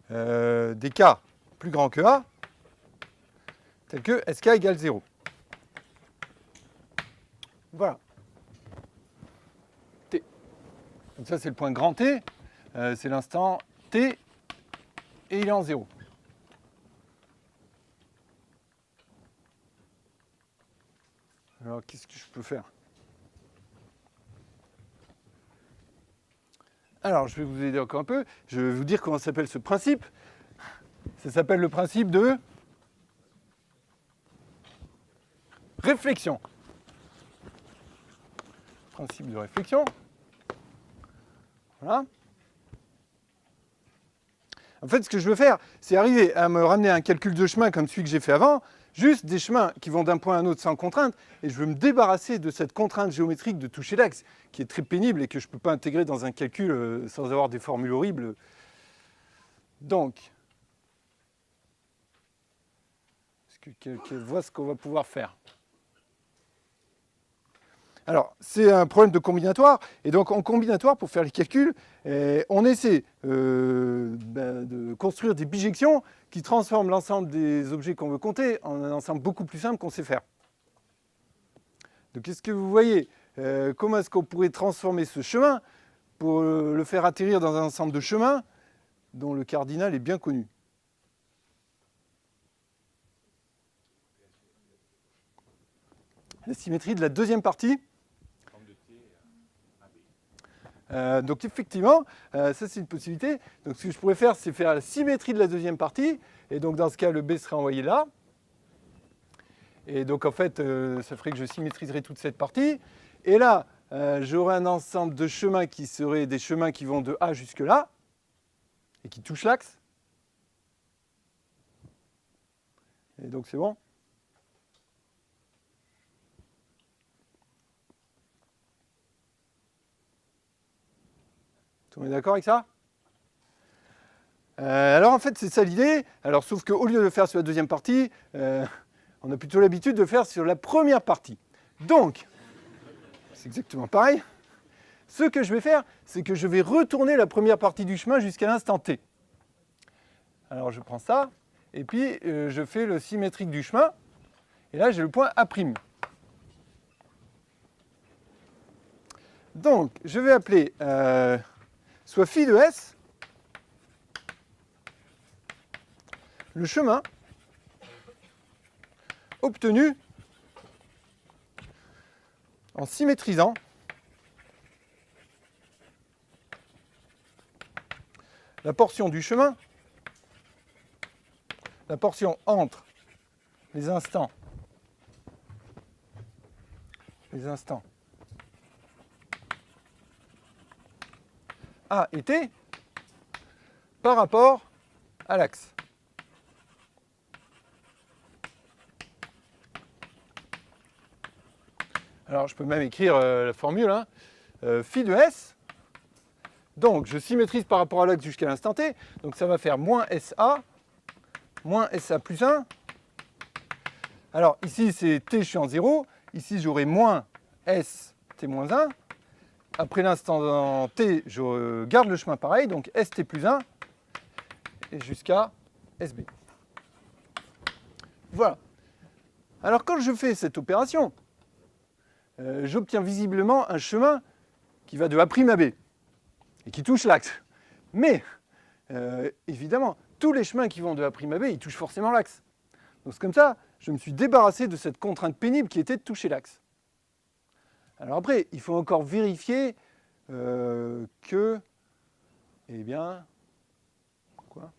S1: des k plus grand que A, tel que SK égale 0. Voilà. T. Donc ça, c'est le point grand T. C'est l'instant T et il est en 0. Alors, qu'est-ce que je peux faire? Alors, je vais vous aider encore un peu. Je vais vous dire comment s'appelle ce principe. Ça s'appelle le principe de réflexion. Principe de réflexion. Voilà. En fait, ce que je veux faire, c'est arriver à me ramener à un calcul de chemin comme celui que j'ai fait avant, juste des chemins qui vont d'un point à un autre sans contrainte, et je veux me débarrasser de cette contrainte géométrique de toucher l'axe, qui est très pénible et que je ne peux pas intégrer dans un calcul sans avoir des formules horribles. Donc, est-ce que quelqu'un voit ce qu'on va pouvoir faire? Alors, c'est un problème de combinatoire, et donc en combinatoire, pour faire les calculs, on essaie de construire des bijections qui transforment l'ensemble des objets qu'on veut compter en un ensemble beaucoup plus simple qu'on sait faire. Donc, est-ce que vous voyez comment est-ce qu'on pourrait transformer ce chemin pour le faire atterrir dans un ensemble de chemins dont le cardinal est bien connu? La symétrie de la deuxième partie. Donc effectivement, ça c'est une possibilité. Donc ce que je pourrais faire, c'est faire la symétrie de la deuxième partie. Et donc dans ce cas, le B serait envoyé là. Et donc en fait, ça ferait que je symétriserais toute cette partie. Et là, j'aurais un ensemble de chemins qui seraient des chemins qui vont de A jusque là, et qui touchent l'axe. Et donc c'est bon. On est d'accord avec ça? Alors en fait, c'est ça l'idée. Alors sauf qu'au lieu de le faire sur la deuxième partie, on a plutôt l'habitude de le faire sur la première partie. Donc, c'est exactement pareil. Ce que je vais faire, c'est que je vais retourner la première partie du chemin jusqu'à l'instant T. Alors je prends ça, et puis je fais le symétrique du chemin. Et là, j'ai le point A'. Donc, je vais appeler soit phi de S, le chemin obtenu en symétrisant la portion du chemin, la portion entre les instants A et T par rapport à l'axe. Alors je peux même écrire la formule, hein. Phi de S, donc je symétrise par rapport à l'axe jusqu'à l'instant T, donc ça va faire moins SA plus 1. Alors ici c'est T, je suis en 0, ici j'aurai moins S, T moins 1. Après l'instant T, je garde le chemin pareil, donc ST plus 1, et jusqu'à SB. Voilà. Alors quand je fais cette opération, j'obtiens visiblement un chemin qui va de A' à B, et qui touche l'axe. Mais, évidemment, tous les chemins qui vont de A' à B, ils touchent forcément l'axe. Donc c'est comme ça, je me suis débarrassé de cette contrainte pénible qui était de toucher l'axe. Alors après, il faut encore vérifier que, eh bien, quoi?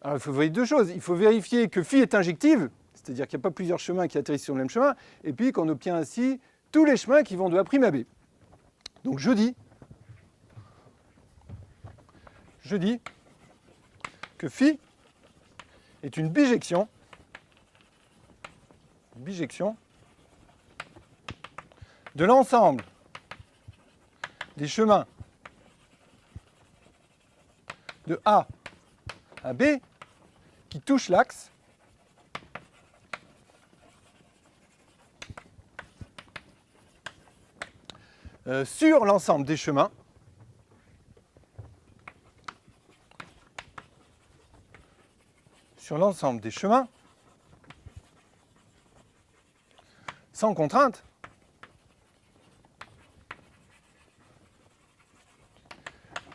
S1: Alors il faut vérifier deux choses. Il faut vérifier que phi est injective, c'est-à-dire qu'il n'y a pas plusieurs chemins qui atterrissent sur le même chemin, et puis qu'on obtient ainsi tous les chemins qui vont de A' à B. Donc je dis que phi est une bijection de l'ensemble des chemins de A à B qui touchent l'axe sur l'ensemble des chemins sans contrainte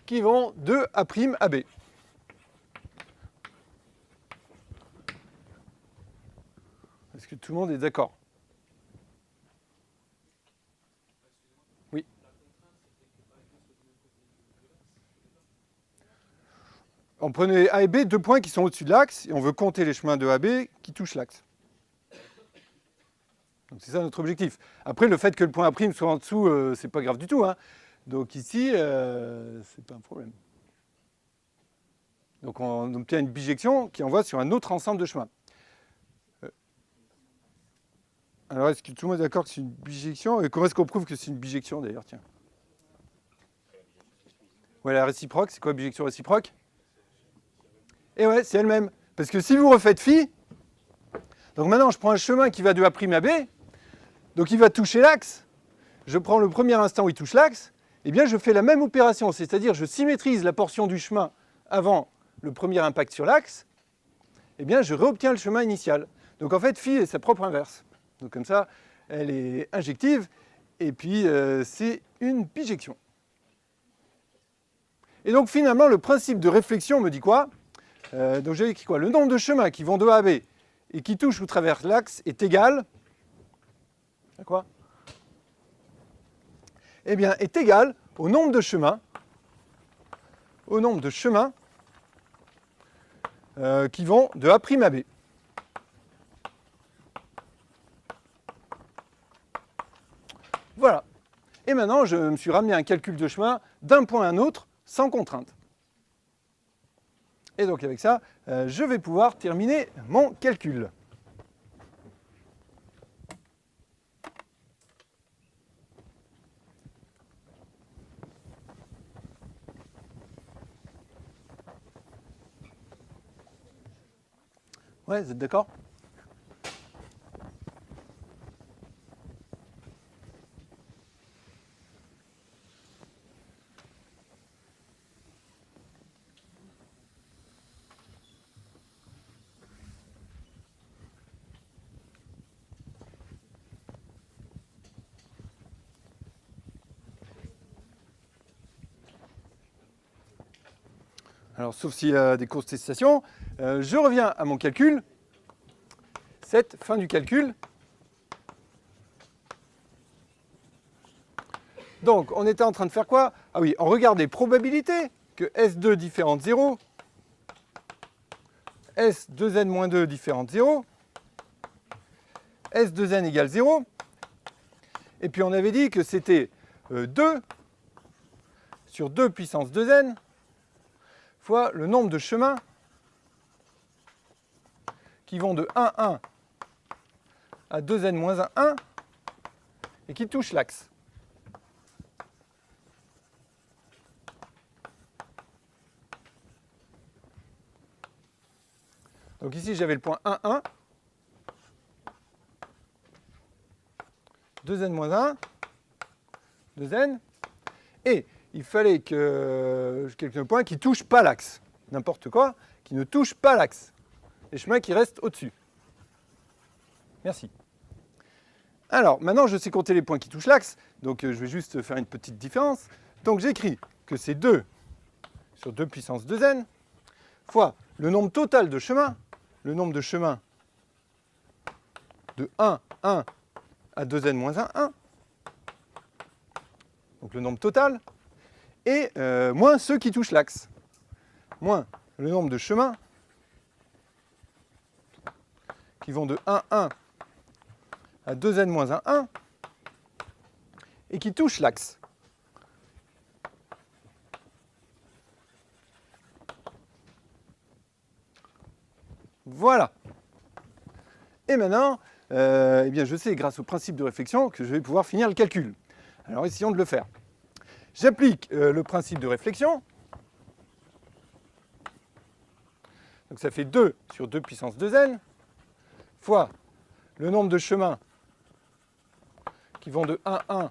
S1: qui vont de A' à B. Est-ce que tout le monde est d'accord? Oui. On prenait A et B, 2 points qui sont au-dessus de l'axe, et on veut compter les chemins de AB qui touchent l'axe. Donc c'est ça notre objectif. Après, le fait que le point A' soit en dessous, c'est pas grave du tout, hein. Donc ici, c'est pas un problème. Donc on obtient une bijection qui envoie sur un autre ensemble de chemins. Alors est-ce que tout le monde est d'accord que c'est une bijection? Et comment est-ce qu'on prouve que c'est une bijection d'ailleurs? Tiens. Ouais, la réciproque, c'est quoi bijection réciproque? Et ouais, c'est elle-même. Parce que si vous refaites phi, donc maintenant je prends un chemin qui va de A' à B, donc il va toucher l'axe. Je prends le premier instant où il touche l'axe, eh bien je fais la même opération, c'est-à-dire je symétrise la portion du chemin avant le premier impact sur l'axe, eh bien je réobtiens le chemin initial. Donc en fait, phi est sa propre inverse. Donc comme ça, elle est injective, et puis c'est une bijection. Et donc finalement, le principe de réflexion me dit quoi? Donc j'ai écrit quoi? Le nombre de chemins qui vont de A à B et qui touchent ou traversent l'axe est égal à quoi? Eh bien, est égal au nombre de chemins, qui vont de A' à B. Voilà. Et maintenant, je me suis ramené un calcul de chemin d'un point à un autre sans contrainte. Et donc avec ça, je vais pouvoir terminer mon calcul. Ouais, vous êtes d'accord? Alors, sauf s'il y a des contestations, je reviens à mon calcul. Cette fin du calcul. Donc, on était en train de faire quoi? Ah oui, on regarde les probabilités que S2 différente 0, S2n-2 différente 0, S2n égale 0. Et puis on avait dit que c'était 2 sur 2 puissance 2n fois le nombre de chemins qui vont de 1, 1 à 2n moins 1, 1 et qui touchent l'axe. Donc ici j'avais le point 1, 1, 2n moins 1, 2n, et il fallait que quelques points qui ne touchent pas l'axe, n'importe quoi, qui ne touchent pas l'axe, les chemins qui restent au-dessus. Merci. Alors, maintenant je sais compter les points qui touchent l'axe, donc je vais juste faire une petite différence. Donc j'écris que c'est 2 sur 2 puissance 2n, fois le nombre total de chemins, le nombre de chemins de 1, 1 à 2n moins 1, 1, donc le nombre total, et moins ceux qui touchent l'axe, moins le nombre de chemins qui vont de 1, 1 à 2n moins 1, 1, et qui touchent l'axe. Voilà. Et maintenant, eh bien, je sais, grâce au principe de réflexion, que je vais pouvoir finir le calcul. Alors, essayons de le faire. J'applique le principe de réflexion. Donc, ça fait 2 sur 2 puissance 2n, fois le nombre de chemins qui vont de 1, 1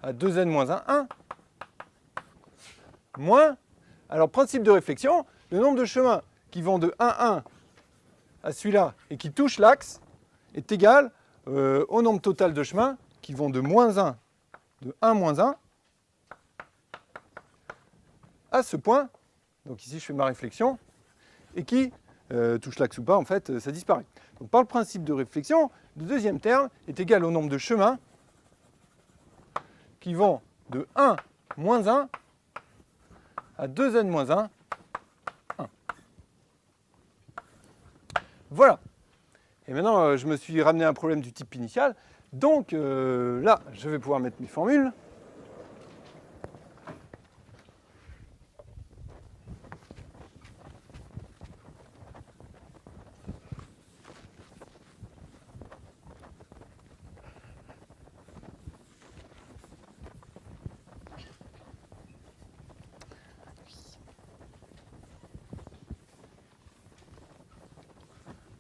S1: à 2n moins 1, 1. Moins, alors principe de réflexion, le nombre de chemins qui vont de 1, 1 à celui-là et qui touchent l'axe est égal au nombre total de chemins qui vont de moins 1, de 1 moins 1 à ce point. Donc ici je fais ma réflexion et qui touche l'axe ou pas, en fait, ça disparaît. Donc par le principe de réflexion, le deuxième terme est égal au nombre de chemins qui vont de 1 moins 1 à 2n moins 1, 1. Voilà. Et maintenant, je me suis ramené à un problème du type initial. Donc là, je vais pouvoir mettre mes formules.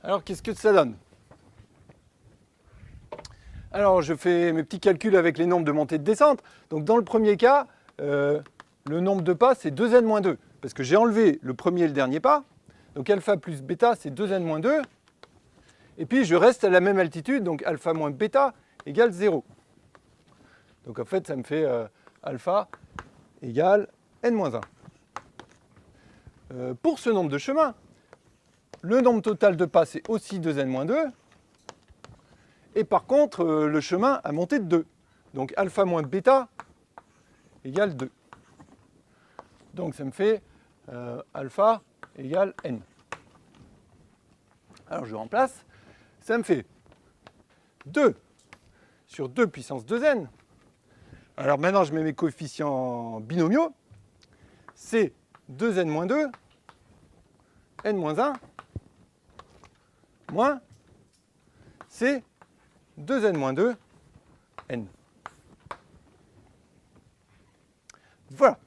S1: Alors, qu'est-ce que ça donne? Alors, je fais mes petits calculs avec les nombres de montée et de descente. Donc, dans le premier cas, le nombre de pas, c'est 2n moins 2. Parce que j'ai enlevé le premier et le dernier pas. Donc, alpha plus bêta, c'est 2n moins 2. Et puis, je reste à la même altitude. Donc, alpha moins bêta égale 0. Donc, en fait, ça me fait alpha égale n moins 1. Pour ce nombre de chemins, le nombre total de pas, c'est aussi 2n moins 2. Et par contre, le chemin a monté de 2. Donc alpha moins bêta égale 2. Donc ça me fait alpha égale n. Alors je remplace. Ça me fait 2 sur 2 puissance 2n. Alors maintenant, je mets mes coefficients binomiaux. C'est 2n moins 2, n moins 1, moins, c'est 2n moins 2, n. Voilà.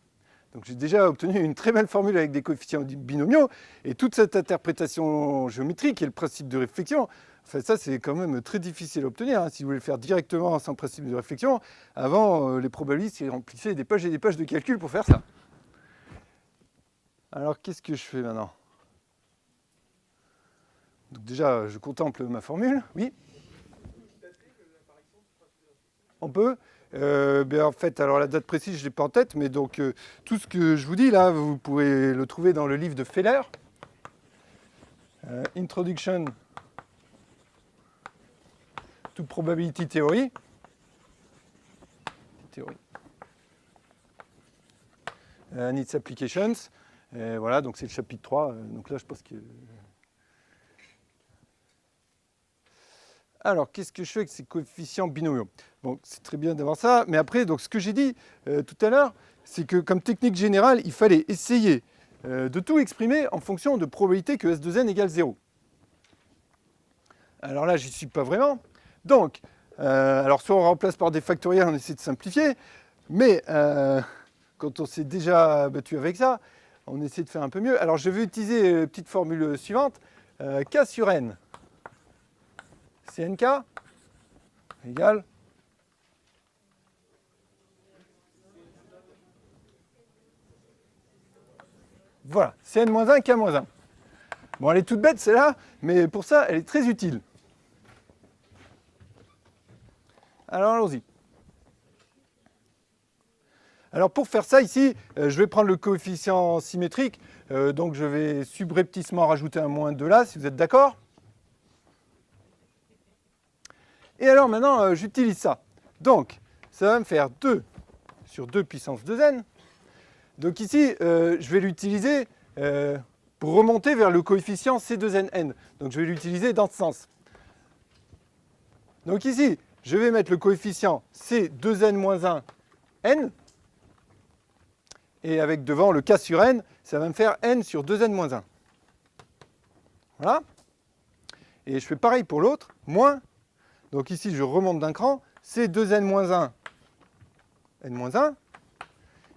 S1: Donc j'ai déjà obtenu une très belle formule avec des coefficients binomiaux. Et toute cette interprétation géométrique et le principe de réflexion, enfin, ça c'est quand même très difficile à obtenir. Hein. Si vous voulez le faire directement sans principe de réflexion, avant les probabilistes ils remplissaient des pages et des pages de calcul pour faire ça. Alors qu'est-ce que je fais maintenant? Donc déjà, je contemple ma formule, oui. On peut. En fait, alors la date précise, je ne l'ai pas en tête, mais donc tout ce que je vous dis là, vous pouvez le trouver dans le livre de Feller, Introduction to Probability Theory. And its applications. Voilà, donc c'est le chapitre 3. Donc là, je pense que... Alors, qu'est-ce que je fais avec ces coefficients binomiaux? Bon, c'est très bien d'avoir ça, mais après, donc, ce que j'ai dit tout à l'heure, c'est que comme technique générale, il fallait essayer de tout exprimer en fonction de probabilité que S de n égale 0. Alors là, j'y suis pas vraiment. Donc, alors soit on remplace par des factoriels, on essaie de simplifier, mais quand on s'est déjà battu avec ça, on essaie de faire un peu mieux. Alors, je vais utiliser la petite formule suivante, K sur n. CNK égale voilà, Cn-1, K-1. Bon, elle est toute bête celle-là, mais pour ça, elle est très utile. Alors, allons-y. Alors, pour faire ça, ici, je vais prendre le coefficient symétrique. Donc, je vais subrepticement rajouter un moins 2 là, si vous êtes d'accord. Et alors maintenant, j'utilise ça. Donc, ça va me faire 2 sur 2 puissance 2n. Donc ici, je vais l'utiliser pour remonter vers le coefficient C2nn. Donc je vais l'utiliser dans ce sens. Donc ici, je vais mettre le coefficient C2n-1 n. Et avec devant le K sur n, ça va me faire n sur 2n-1. Voilà. Et je fais pareil pour l'autre, moins. Donc ici, je remonte d'un cran, c'est 2n-1, n-1.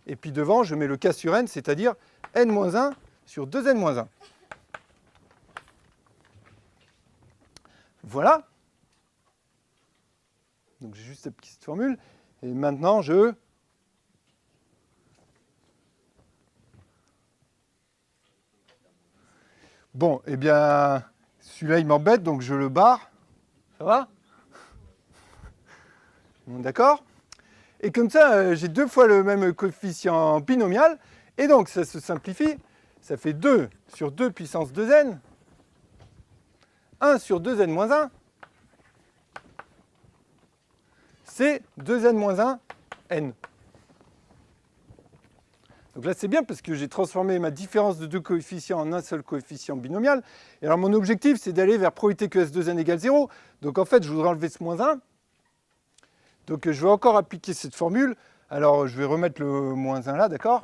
S1: Et puis devant, je mets le K sur n, c'est-à-dire n-1 sur 2n-1. Voilà. Donc j'ai juste cette petite formule. Et maintenant, je... Bon, eh bien, celui-là, il m'embête, donc je le barre. Ça va? Bon, d'accord? Et comme ça, j'ai 2 fois le même coefficient binomial. Et donc, ça se simplifie. Ça fait 2 sur 2 puissance 2n. 1 sur 2n moins 1. C'est 2n moins 1, n. Donc là, c'est bien parce que j'ai transformé ma différence de 2 coefficients en un seul coefficient binomial. Et alors, mon objectif, c'est d'aller vers probabilité que S2n égale 0. Donc en fait, je voudrais enlever ce moins 1. Donc je vais encore appliquer cette formule. Alors, je vais remettre le moins 1 là, d'accord?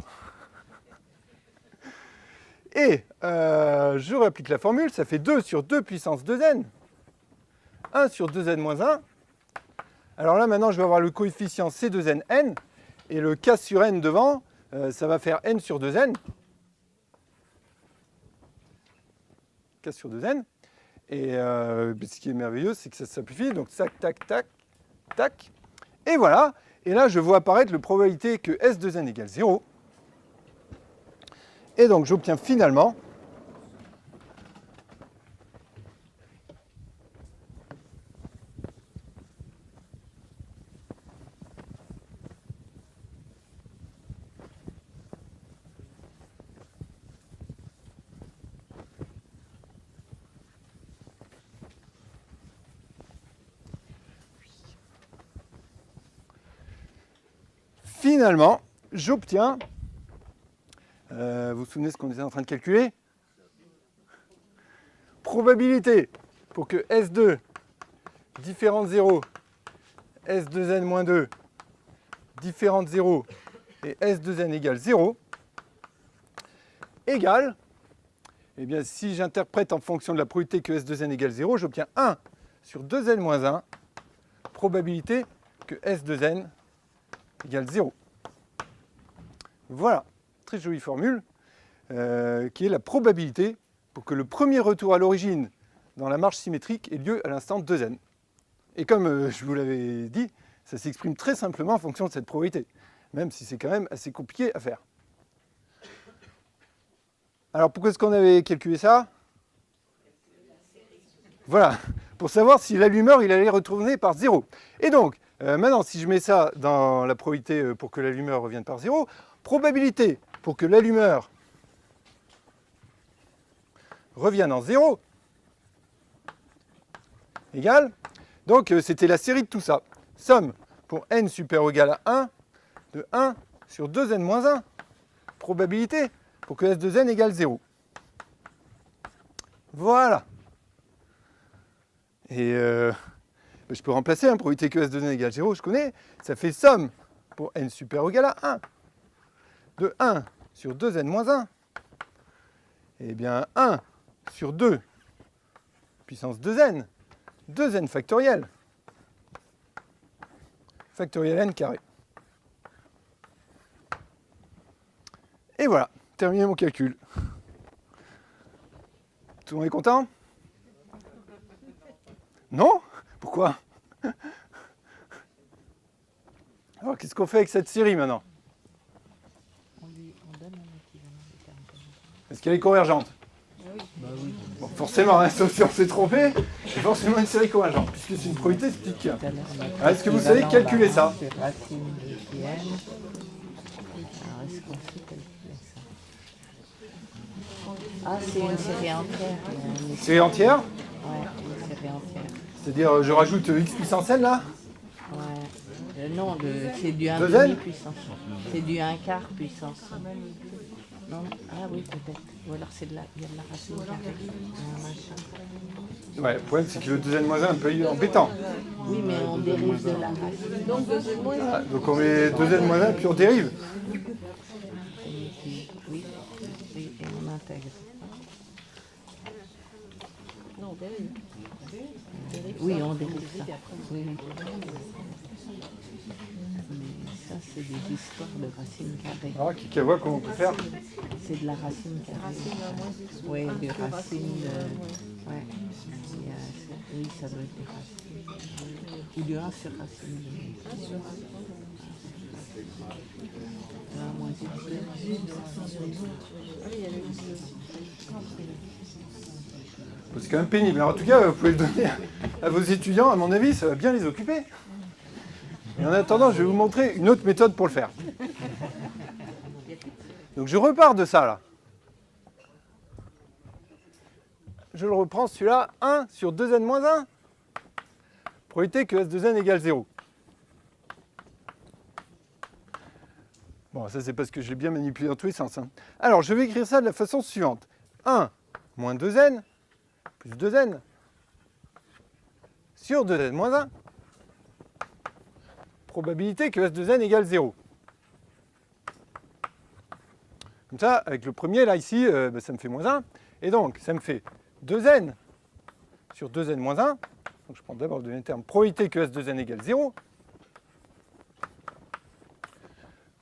S1: Et je réapplique la formule. Ça fait 2 sur 2 puissance 2n. 1 sur 2n moins 1. Alors là, maintenant, je vais avoir le coefficient C2n, n. Et le K sur n devant, ça va faire n sur 2n. K sur 2n. Et ce qui est merveilleux, c'est que ça se simplifie. Donc, tac, tac, tac, tac. Et voilà. Et là, je vois apparaître la probabilité que S2n égale 0. Et donc, j'obtiens finalement j'obtiens, vous vous souvenez ce qu'on était en train de calculer? Probabilité pour que S2 différent de 0, S2n moins 2 différent de 0 et S2n égale 0 égale, eh bien si j'interprète en fonction de la probabilité que S2n égale 0, j'obtiens 1 sur 2n moins 1, probabilité que S2n égale 0. Voilà, très jolie formule, qui est la probabilité pour que le premier retour à l'origine dans la marge symétrique ait lieu à l'instant 2n. Et comme je vous l'avais dit, ça s'exprime très simplement en fonction de cette probabilité, même si c'est quand même assez compliqué à faire. Alors pourquoi est-ce qu'on avait calculé ça? Voilà, pour savoir si l'allumeur il allait retourner par 0. Et donc, maintenant, si je mets ça dans la probabilité pour que l'allumeur revienne par 0, probabilité pour que l'allumeur revienne en 0 égale, donc c'était la série de tout ça. Somme pour n supérieur ou égal à 1 de 1 sur 2n moins 1. Probabilité pour que S2n égale 0. Voilà. Et je peux remplacer, probabilité que S2n égale 0, je connais. Ça fait somme pour n supérieur ou égal à 1 de 1 sur 2n moins 1. Eh bien, 1 sur 2 puissance 2n, 2n factoriel, factoriel n carré. Et voilà, terminé mon calcul. Tout le monde est content? Non? Pourquoi? Alors, qu'est-ce qu'on fait avec cette série maintenant?
S2: On donne un équivalent de termes.
S1: Est-ce qu'elle est convergente?
S2: Oui.
S3: Bah oui.
S1: Bon, forcément, hein, sauf si on s'est trompé, c'est forcément une série convergente, puisque c'est une probabilité splique. Est-ce que vous savez calculer ça?
S2: C'est racine de n. Alors, est-ce qu'on sait calculer ça? Ah, c'est une série entière.
S1: Série entière?
S2: Ouais, une série entière.
S1: C'est-à-dire, je rajoute x puissance n là?
S2: Ouais. Non, c'est du 1
S1: 2n?
S2: demi puissance. C'est du 1 quart puissance. Non? Ah oui, peut-être. Ou alors il y a de la racine carrée.
S1: Ouais, le problème c'est que le 2n-1 est un peu embêtant.
S2: Oui, mais on dérive de la racine. Donc 2n-1.
S1: Ah, donc on met 2n-1 puis on dérive.
S2: Oui, et on intègre. Non, on dérive. Oui, on dérive ça. Oui, oui. ça, c'est des histoires de racines carrées.
S1: Alors, qui voit comment on peut faire.
S2: C'est de la racine carrée. Oui, des racines de... Ouais. Oui, ça doit être des racines. Ou du 1 sur racine de... 1 moins
S1: C'est quand même pénible. Alors, en tout cas, vous pouvez le donner à vos étudiants. À mon avis, ça va bien les occuper. Et en attendant, je vais vous montrer une autre méthode pour le faire. Donc je repars de ça, là. Je le reprends, celui-là, 1 sur 2n-1. Probabilité que S de n égale 0. Bon, ça c'est parce que je l'ai bien manipulé dans tous les sens. Hein. Alors, je vais écrire ça de la façon suivante. 1 moins 2n plus 2n sur 2n moins 1. Probabilité que S de n égale 0. Comme ça, avec le premier, là, ici, ça me fait moins 1. Et donc, ça me fait 2n sur 2n moins 1. Donc, je prends d'abord le deuxième terme. Probabilité que S de n égale 0.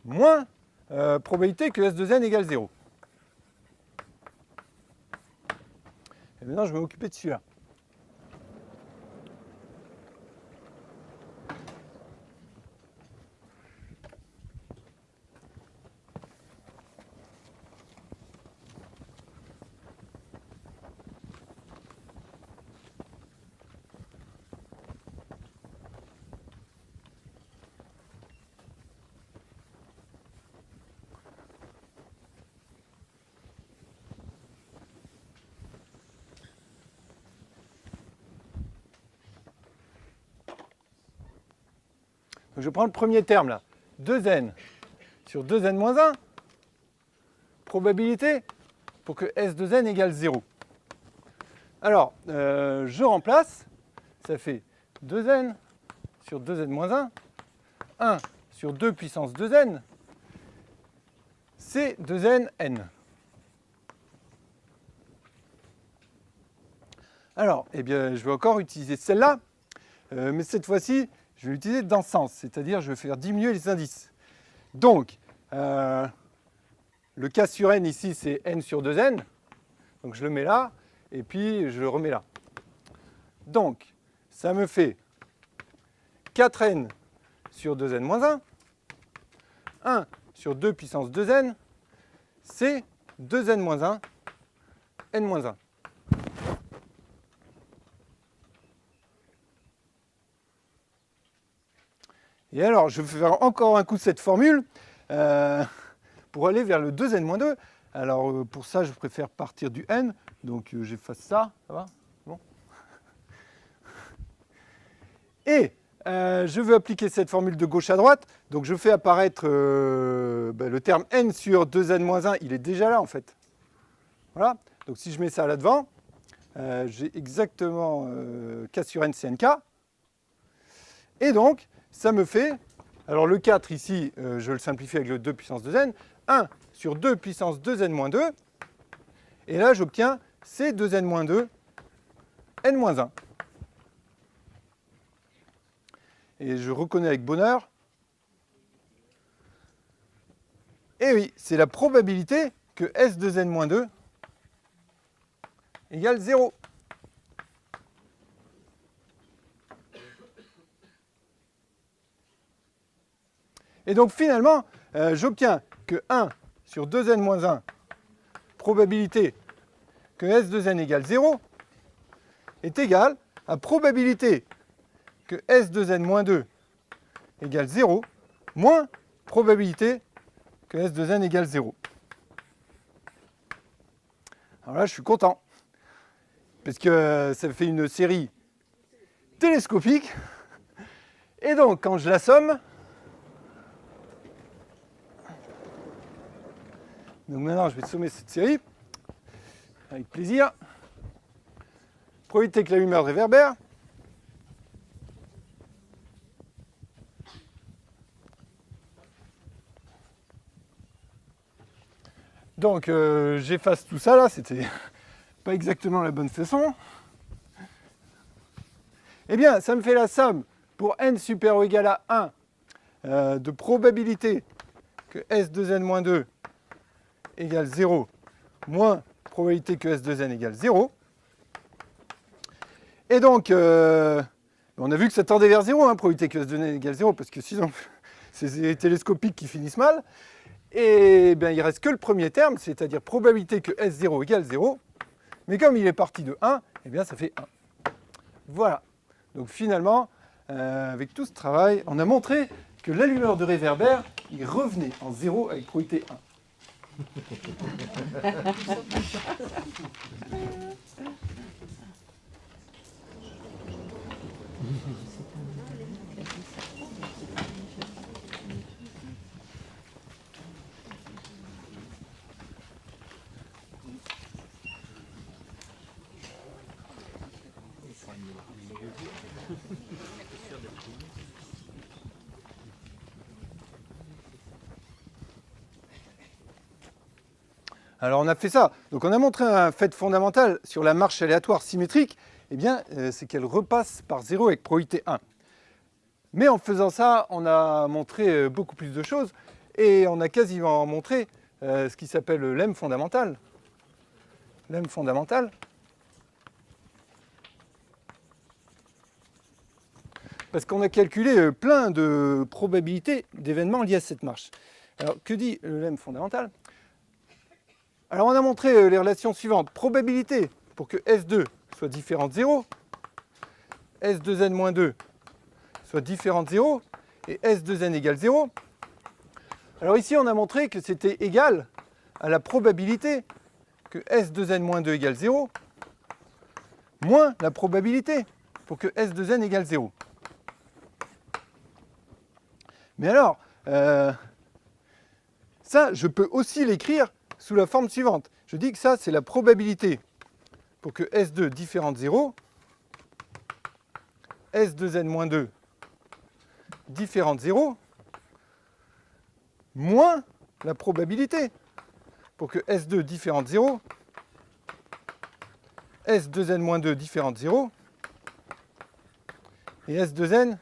S1: Moins probabilité que S de n égale 0. Et maintenant, je vais m'occuper de celui-là. Donc je prends le premier terme là, 2n sur 2n moins 1, probabilité pour que S de n égale 0. Alors, je remplace, ça fait 2n sur 2n moins 1, 1 sur 2 puissance 2n, c'est 2n n. Alors, eh bien, je vais encore utiliser celle-là, mais cette fois-ci, je vais l'utiliser dans ce sens, c'est-à-dire je vais faire diminuer les indices. Donc, le k sur n ici, c'est n sur 2n. Donc je le mets là, et puis je le remets là. Donc, ça me fait 4n sur 2n moins 1. 1 sur 2 puissance 2n, c'est 2n moins 1, n moins 1. Et alors, je vais faire encore un coup de cette formule pour aller vers le 2n-2. Alors, pour ça, je préfère partir du n. Donc, j'efface ça. Ça va? Bon. Et je veux appliquer cette formule de gauche à droite. Donc, je fais apparaître le terme n sur 2n-1. Il est déjà là, en fait. Voilà. Donc, si je mets ça là-devant, j'ai exactement k sur n, c'est nk. Et donc, ça me fait, alors le 4 ici, je le simplifie avec le 2 puissance 2n, 1 sur 2 puissance 2n moins 2, et là j'obtiens c 2n moins 2, n moins 1. Et je reconnais avec bonheur, et oui, c'est la probabilité que s 2n moins 2 égale 0. Et donc finalement, j'obtiens que 1 sur 2n moins 1, probabilité que S de n égale 0, est égal à probabilité que S de n moins 2 égale 0, moins probabilité que S de n égale 0. Alors là, je suis content, parce que ça fait une série télescopique, et donc quand je la somme, donc maintenant, je vais sommer cette série, avec plaisir. Probabilité que la lumière réverbère. Donc, j'efface tout ça là, c'était pas exactement la bonne façon. Eh bien, ça me fait la somme pour n supérieur ou égal à 1 de probabilité que S2n-2 égale 0 moins probabilité que S2n égale 0. Et donc, on a vu que ça tendait vers 0, hein, probabilité que S2n égale 0, parce que sinon, c'est les télescopiques qui finissent mal. Et bien, il ne reste que le premier terme, c'est-à-dire probabilité que S0 égale 0. Mais comme il est parti de 1, eh bien, ça fait 1. Voilà. Donc finalement, avec tout ce travail, on a montré que l'allumeur de réverbère, il revenait en 0 avec probabilité 1. Alors on a fait ça. Donc on a montré un fait fondamental sur la marche aléatoire symétrique, eh bien c'est qu'elle repasse par 0 avec probabilité 1. Mais en faisant ça, on a montré beaucoup plus de choses et on a quasiment montré ce qui s'appelle le lemme fondamental. Lemme fondamental. Parce qu'on a calculé plein de probabilités d'événements liés à cette marche. Alors que dit le lemme fondamental ? Alors on a montré les relations suivantes. Probabilité pour que S2 soit différent de 0, S2n-2 soit différent de 0, et S2n égale 0. Alors ici on a montré que c'était égal à la probabilité que S2n-2 égale 0, moins la probabilité pour que S2n égale 0. Mais alors, ça je peux aussi l'écrire sous la forme suivante. Je dis que ça, c'est la probabilité pour que S2 différent de 0, S2n-2 différent de 0, moins la probabilité pour que S2 différent de 0, S2n-2 différent de 0, et S2n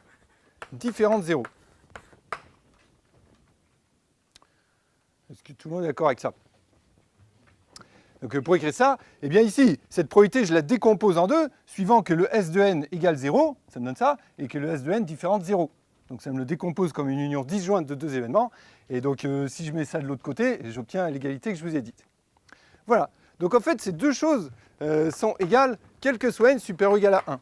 S1: différent de 0. Est-ce que tout le monde est d'accord avec ça ? Donc pour écrire ça, eh bien ici, cette probabilité, je la décompose en deux, suivant que le S de n égale 0, ça me donne ça, et que le S de n différent de 0. Donc ça me le décompose comme une union disjointe de deux événements, et donc si je mets ça de l'autre côté, j'obtiens l'égalité que je vous ai dite. Voilà, donc en fait ces deux choses sont égales, quel que soit n supérieur ou égal à 1.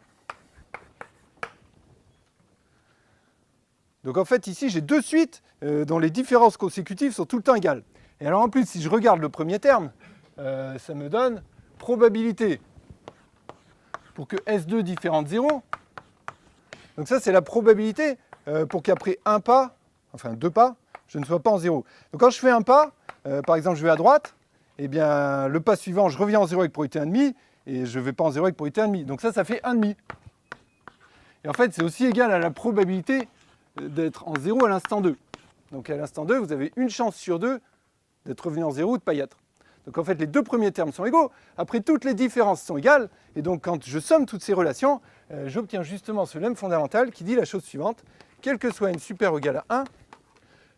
S1: Donc en fait ici j'ai deux suites dont les différences consécutives sont tout le temps égales. Et alors en plus si je regarde le premier terme, ça me donne probabilité pour que S2 différent de 0. Donc ça, c'est la probabilité pour qu'après un pas, enfin 2 pas, je ne sois pas en 0. Donc quand je fais un pas, par exemple je vais à droite, eh bien le pas suivant, je reviens en 0 avec probabilité 1,5 et je ne vais pas en 0 avec probabilité 1,5. Donc ça fait 1,5. Et en fait, c'est aussi égal à la probabilité d'être en 0 à l'instant 2. Donc à l'instant 2, vous avez une chance sur 2 d'être revenu en 0 ou de ne pas y être. Donc en fait, les deux premiers termes sont égaux. Après, toutes les différences sont égales. Et donc, quand je somme toutes ces relations, j'obtiens justement ce lemme fondamental qui dit la chose suivante. Quel que soit n supérieur ou égal à 1,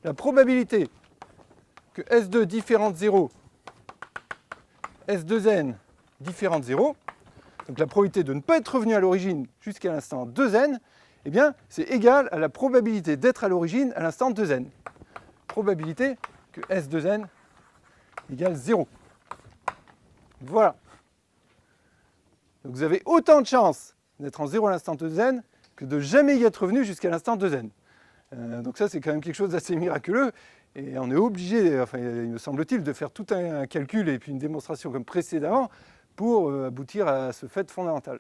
S1: la probabilité que S2 différent de 0, S2n différent de 0, donc la probabilité de ne pas être revenu à l'origine jusqu'à l'instant 2n, eh bien, c'est égal à la probabilité d'être à l'origine à l'instant 2n. Probabilité que S2n égale 0. Voilà. Donc vous avez autant de chances d'être en 0 à l'instant 2n que de jamais y être revenu jusqu'à l'instant 2n. Donc ça, c'est quand même quelque chose d'assez miraculeux. Et on est obligé, enfin, il me semble-t-il, de faire tout un calcul et puis une démonstration comme précédemment pour aboutir à ce fait fondamental.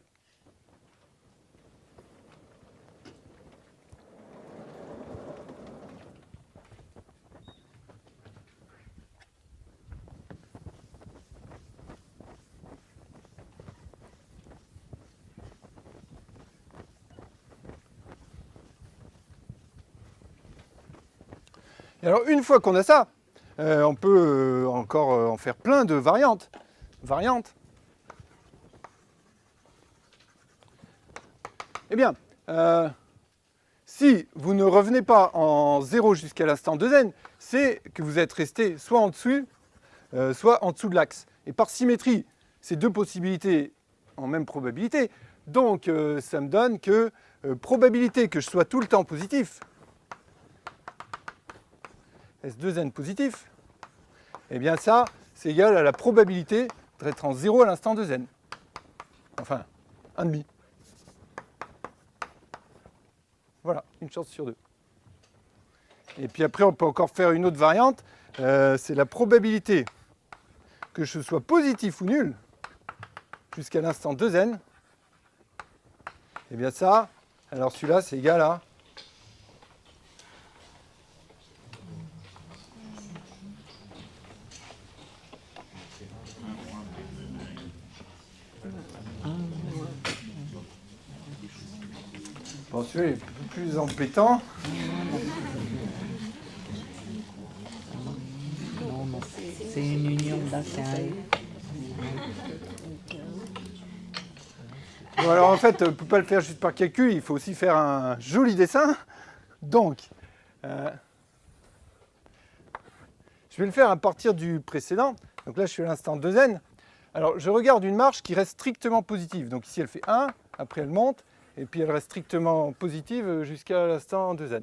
S1: Et alors, une fois qu'on a ça, on peut encore en faire plein de variantes. Eh bien, si vous ne revenez pas en 0 jusqu'à l'instant 2n, c'est que vous êtes resté soit en dessous de l'axe. Et par symétrie, ces deux possibilités en même probabilité, donc ça me donne que probabilité que je sois tout le temps positif, S2n positif, eh bien ça, c'est égal à la probabilité d'être en 0 à l'instant 2n. Enfin, 1,5. Voilà, une chance sur deux. Et puis après, on peut encore faire une autre variante. C'est la probabilité que je sois positif ou nul jusqu'à l'instant 2n. Et bien ça, alors celui-là, c'est égal à... Bon, celui-là est un peu plus embêtant.
S2: Non, c'est une union d'aciens.
S1: Bon, alors en fait, on ne peut pas le faire juste par calcul, il faut aussi faire un joli dessin. Donc, je vais le faire à partir du précédent. Donc là, je suis à l'instant 2n. Alors, je regarde une marche qui reste strictement positive. Donc ici, elle fait 1, après elle monte, et puis elle reste strictement positive jusqu'à l'instant 2n.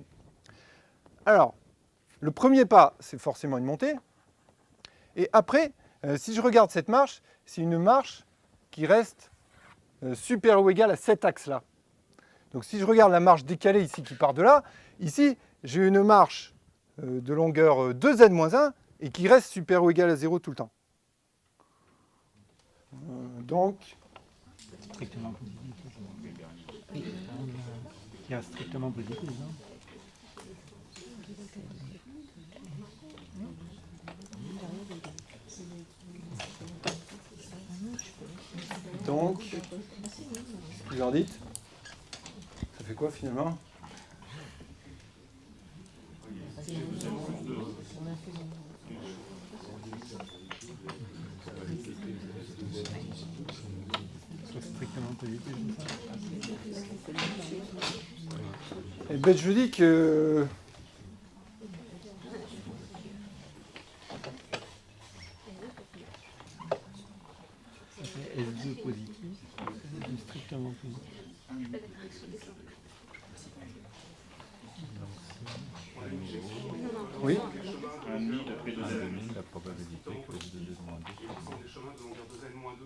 S1: Alors, le premier pas, c'est forcément une montée. Et après, si je regarde cette marche, c'est une marche qui reste supérieure ou égale à cet axe-là. Donc si je regarde la marche décalée ici qui part de là, ici, j'ai une marche de longueur 2n-1 et qui reste supérieure ou égale à 0 tout le temps. Donc...
S3: Strictement positif. Qui est strictement positif. Hein.
S1: Donc, qu'est-ce que vous en dites? Ça fait quoi finalement?
S3: Strictement positif.
S1: Eh bien, je dis que...
S3: S2 positif, strictement positif.
S1: Oui.
S4: La probabilité que S2 moins 2.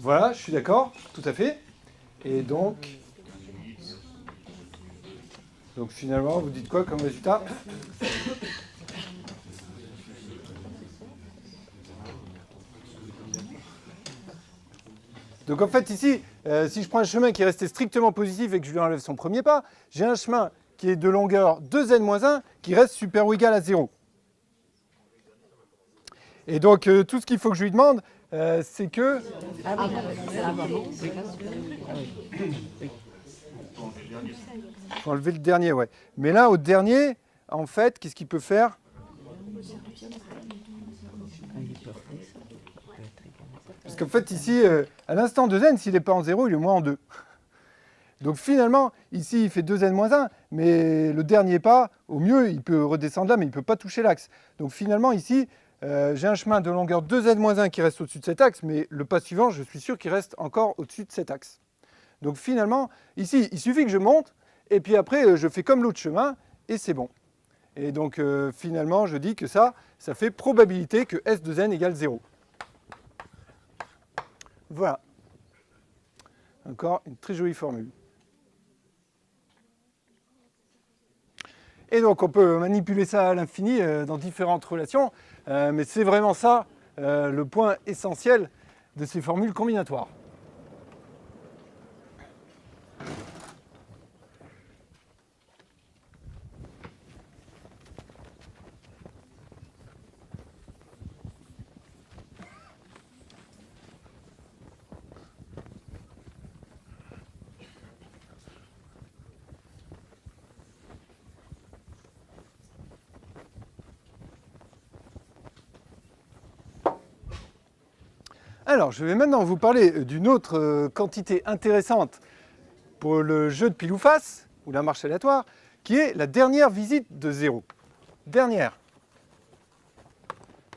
S1: Voilà, je suis d'accord, tout à fait. Et donc finalement, vous dites quoi comme résultat? Donc en fait ici, si je prends un chemin qui est resté strictement positif et que je lui enlève son premier pas, j'ai un chemin qui est de longueur 2n-1 qui reste supérieur ou égal à 0. Et donc tout ce qu'il faut que je lui demande, c'est que... Il faut enlever le dernier, ouais. Mais là, au dernier, en fait, qu'est-ce qu'il peut faire? Parce qu'en fait, ici, à l'instant 2n, s'il n'est pas en 0, il est moins en 2. Donc finalement, ici, il fait 2n-1, mais le dernier pas, au mieux, il peut redescendre là, mais il ne peut pas toucher l'axe. Donc finalement, ici, j'ai un chemin de longueur 2n-1 qui reste au-dessus de cet axe, mais le pas suivant, je suis sûr qu'il reste encore au-dessus de cet axe. Donc finalement, ici, il suffit que je monte, et puis après, je fais comme l'autre chemin, et c'est bon. Et donc finalement, je dis que ça fait probabilité que S de n égale 0. Voilà. Encore une très jolie formule. Et donc on peut manipuler ça à l'infini dans différentes relations, mais c'est vraiment ça le point essentiel de ces formules combinatoires. Alors, je vais maintenant vous parler d'une autre quantité intéressante pour le jeu de pile ou face, ou la marche aléatoire, qui est la dernière visite de 0. Dernière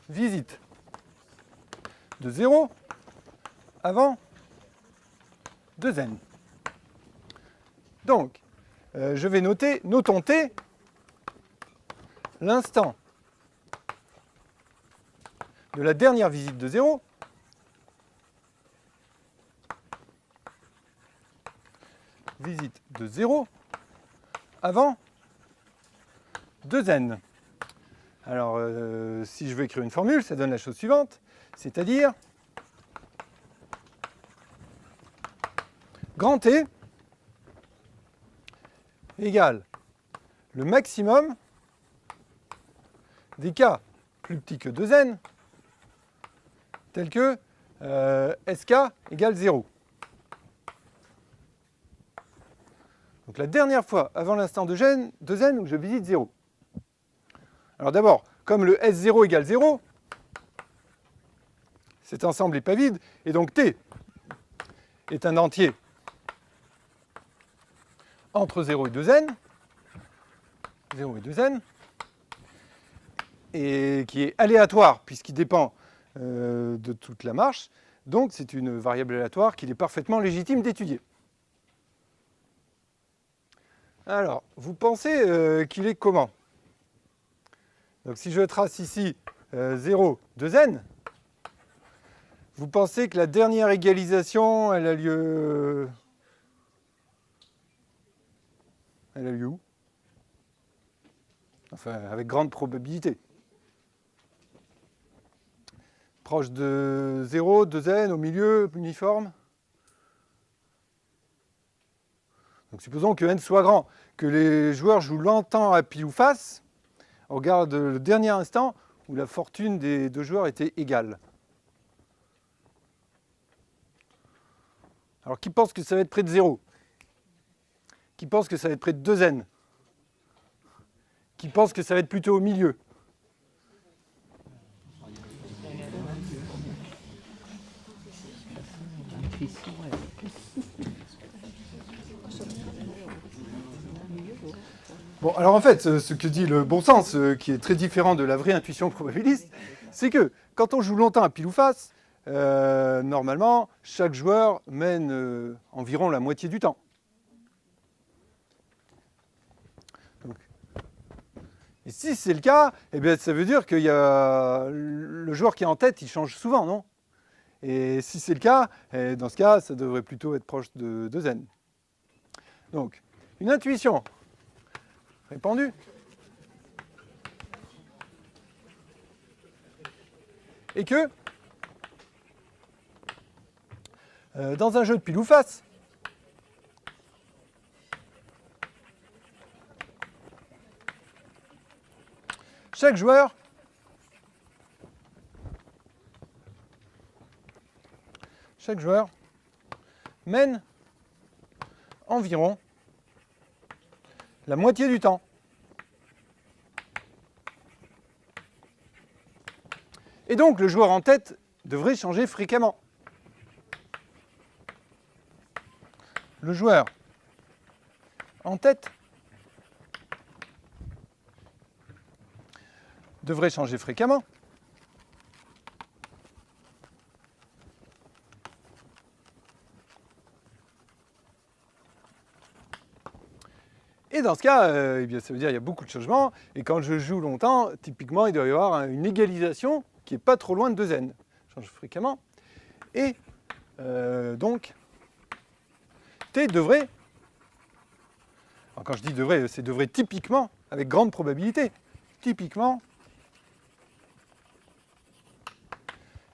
S1: visite de 0 avant 2n. Donc, je vais notons t l'instant de la dernière visite de 0 visite de 0 avant 2n. Alors, si je veux écrire une formule, ça donne la chose suivante, c'est-à-dire grand T égale le maximum des cas plus petits que 2n, tels que sk égale 0. Donc la dernière fois avant l'instant de 2n où je visite 0. Alors d'abord, comme le S0 égale 0, cet ensemble n'est pas vide, et donc T est un entier entre 0 et 2n, 0 et 2n, et qui est aléatoire puisqu'il dépend de toute la marche, donc c'est une variable aléatoire qu'il est parfaitement légitime d'étudier. Alors, vous pensez qu'il est comment? Donc si je trace ici 0, 2n, vous pensez que la dernière égalisation, elle a lieu où? Enfin, avec grande probabilité. Proche de 0, 2n, au milieu, uniforme. Donc supposons que n soit grand, que les joueurs jouent longtemps à pile ou face. On regarde le dernier instant où la fortune des deux joueurs était égale. Alors qui pense que ça va être près de 0? Qui pense que ça va être près de 2n? Qui pense que ça va être plutôt au milieu? Bon, alors en fait, ce que dit le bon sens, qui est très différent de la vraie intuition probabiliste, c'est que quand on joue longtemps à pile ou face, normalement, chaque joueur mène environ la moitié du temps. Donc, et si c'est le cas, eh bien, ça veut dire que le joueur qui est en tête, il change souvent, non? Et si c'est le cas, dans ce cas, ça devrait plutôt être proche de 2n. Donc, une intuition répandue et que dans un jeu de pile ou face, chaque joueur mène environ la moitié du temps. Et donc le joueur en tête devrait changer fréquemment. Le joueur en tête devrait changer fréquemment. Et dans ce cas, eh bien, ça veut dire qu'il y a beaucoup de changements. Et quand je joue longtemps, typiquement, il doit y avoir une égalisation qui n'est pas trop loin de 2n. Je change fréquemment. Et donc, T devrait, alors quand je dis devrait, c'est devrait typiquement, avec grande probabilité, typiquement,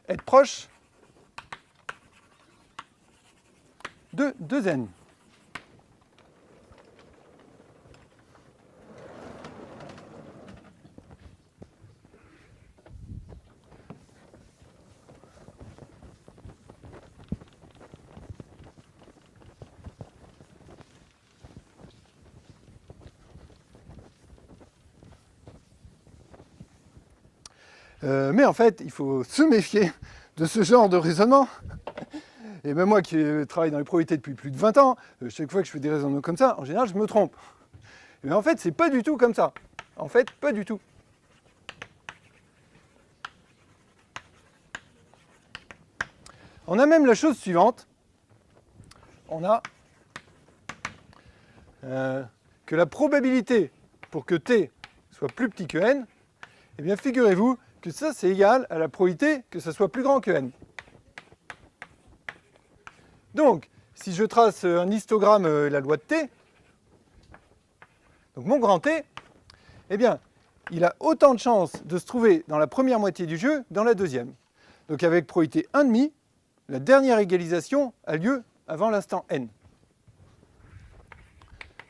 S1: être proche de 2n. Mais en fait, il faut se méfier de ce genre de raisonnement. Et même moi qui travaille dans les probabilités depuis plus de 20 ans, chaque fois que je fais des raisonnements comme ça, en général, je me trompe. Mais en fait, c'est pas du tout comme ça. En fait, pas du tout. On a même la chose suivante. On a que la probabilité pour que t soit plus petit que n, eh bien figurez-vous que ça c'est égal à la probabilité que ça soit plus grand que n. Donc, si je trace un histogramme la loi de t, donc mon grand T, eh bien, il a autant de chances de se trouver dans la première moitié du jeu que dans la deuxième. Donc avec probabilité 1,5, la dernière égalisation a lieu avant l'instant n.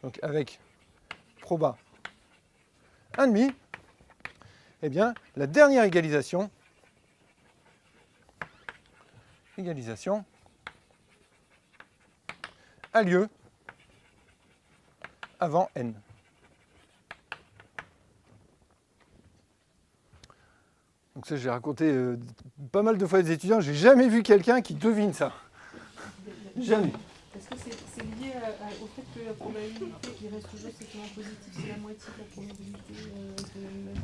S1: Donc avec proba 1,5, eh bien, la dernière égalisation a lieu avant n. Donc ça, j'ai raconté pas mal de fois à des étudiants, j'ai jamais vu quelqu'un qui devine ça. Jamais.
S5: Est-ce que c'est lié au fait que la probabilité qui reste toujours strictement positive, c'est la moitié de la probabilité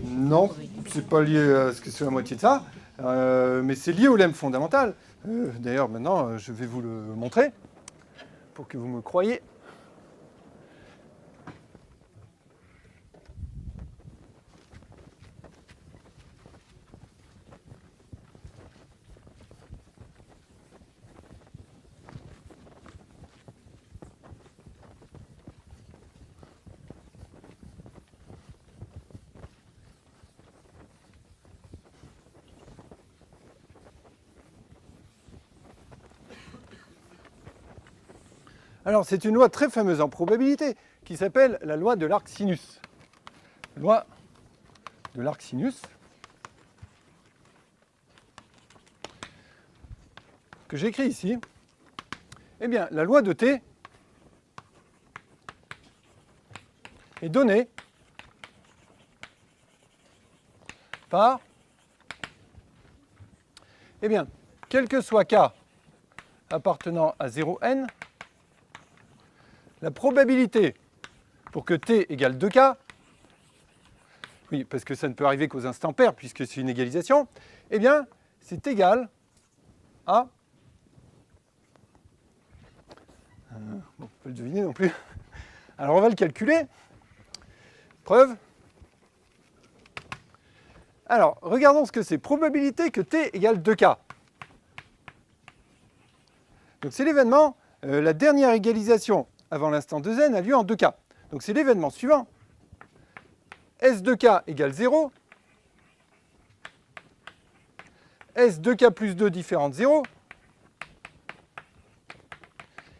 S1: Non, c'est pas lié à ce que c'est la moitié de ça, mais c'est lié au lemme fondamental. D'ailleurs, maintenant, je vais vous le montrer pour que vous me croyiez. Alors, c'est une loi très fameuse en probabilité qui s'appelle la loi de l'arc sinus. Loi de l'arc sinus, que j'écris ici. Eh bien, la loi de T est donnée par, eh bien, quel que soit K appartenant à 0n, la probabilité pour que t égale 2k, oui, parce que ça ne peut arriver qu'aux instants pairs, puisque c'est une égalisation, eh bien, c'est égal à... bon, on peut le deviner non plus. Alors, on va le calculer. Preuve. Alors, regardons ce que c'est. Probabilité que t égale 2k. Donc, c'est l'événement, la dernière égalisation avant l'instant 2n a lieu en 2k. Donc c'est l'événement suivant. S de k égale 0. S de k plus 2 différent de 0.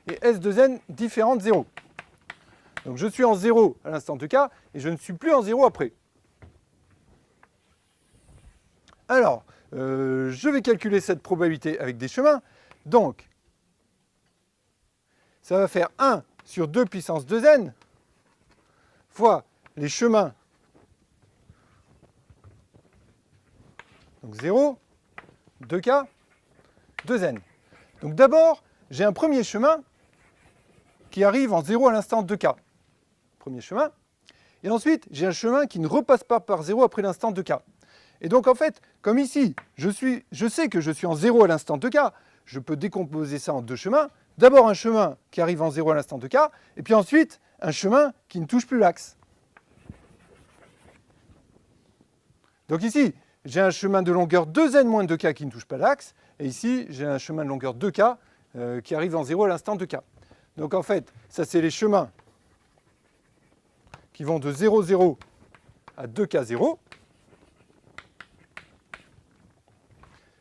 S1: Et S de n différent de 0. Donc je suis en 0 à l'instant 2k et je ne suis plus en 0 après. Alors, je vais calculer cette probabilité avec des chemins. Donc, ça va faire 1 sur 2 puissance 2n fois les chemins, donc 0, 2k, 2n. Donc d'abord, j'ai un premier chemin qui arrive en 0 à l'instant 2k. Premier chemin. Et ensuite, j'ai un chemin qui ne repasse pas par 0 après l'instant 2k. Et donc en fait, comme ici, je sais que je suis en 0 à l'instant 2k, je peux décomposer ça en deux chemins. D'abord un chemin qui arrive en 0 à l'instant 2k, et puis ensuite un chemin qui ne touche plus l'axe. Donc ici, j'ai un chemin de longueur 2n moins 2k qui ne touche pas l'axe, et ici, j'ai un chemin de longueur 2k qui arrive en 0 à l'instant 2k. Donc en fait, ça c'est les chemins qui vont de 0, 0 à 2k, 0,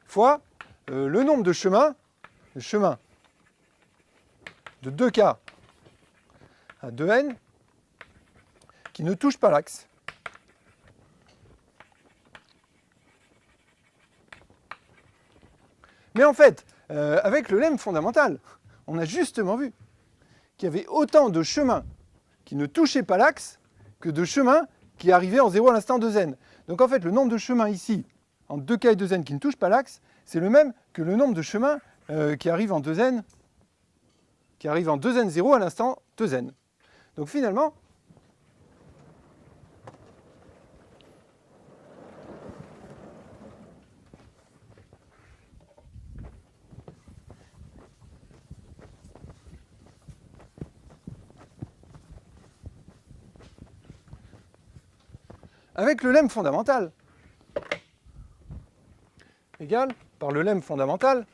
S1: fois le nombre de chemins, le chemin de 2k à 2n qui ne touche pas l'axe. Mais en fait, avec le lemme fondamental, on a justement vu qu'il y avait autant de chemins qui ne touchaient pas l'axe que de chemins qui arrivaient en 0 à l'instant 2n. Donc en fait, le nombre de chemins ici, entre 2k et 2n qui ne touchent pas l'axe, c'est le même que le nombre de chemins qui arrive en 2n, qui arrive en 2n0 à l'instant 2n. Donc finalement, avec le lemme fondamental, égal par le lemme fondamental,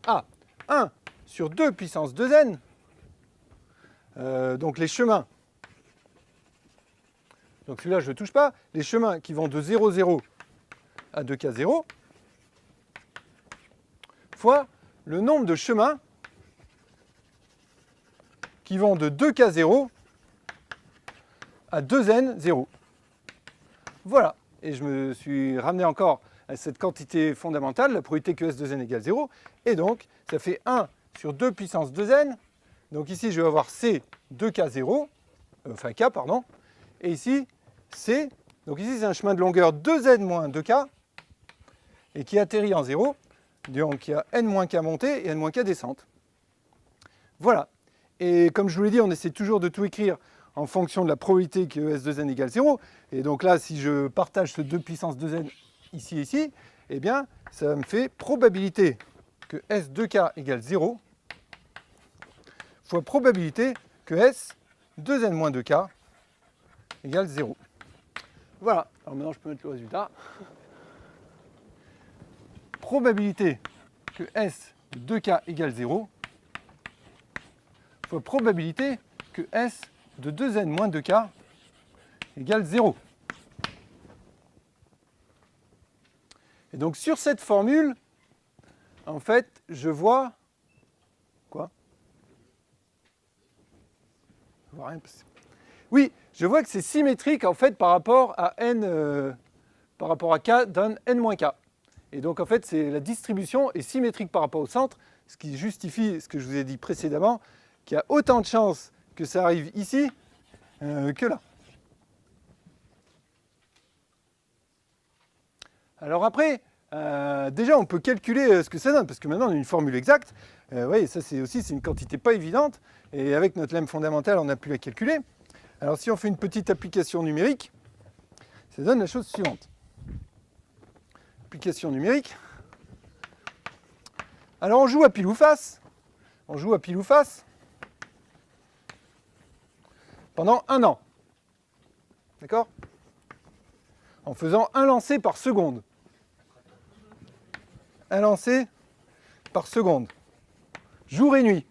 S1: à 1 sur 2 puissance 2n, donc les chemins, donc celui-là je ne touche pas, les chemins qui vont de 0, 0 à 2k, 0, fois le nombre de chemins qui vont de 2k, 0 à 2n, 0. Voilà, et je me suis ramené encore à cette quantité fondamentale, la probabilité que S2n égale 0, et donc ça fait 1 sur 2 puissance 2n, donc ici je vais avoir C 2k0, enfin k, pardon, et ici C, donc ici c'est un chemin de longueur 2n moins 2k, et qui atterrit en 0, donc il y a n moins k montée et n moins k descente. Voilà, et comme je vous l'ai dit, on essaie toujours de tout écrire en fonction de la probabilité que S2n égale 0, et donc là si je partage ce 2 puissance 2n ici et ici, eh bien ça me fait probabilité que S2k égale 0 fois probabilité que S 2n moins 2k égale 0. Voilà, alors maintenant je peux mettre le résultat. Probabilité que S de 2k égale 0 fois probabilité que S de 2n moins 2k égale 0. Et donc sur cette formule, en fait, je vois quoi? Je vois rien. Oui, je vois que c'est symétrique en fait par rapport à n, par rapport à k d'un n-k. Et donc en fait, c'est la distribution est symétrique par rapport au centre, ce qui justifie ce que je vous ai dit précédemment, qu'il y a autant de chances que ça arrive ici que là. Alors après, déjà on peut calculer ce que ça donne, parce que maintenant on a une formule exacte. Oui, ça c'est aussi une quantité pas évidente, et avec notre lemme fondamentale on a pu la calculer. Alors si on fait une petite application numérique, ça donne la chose suivante. Application numérique. Alors on joue à pile ou face. On joue à pile ou face pendant 1 an. D'accord? En faisant un lancer par seconde. Un lancer par seconde. Jour et nuit.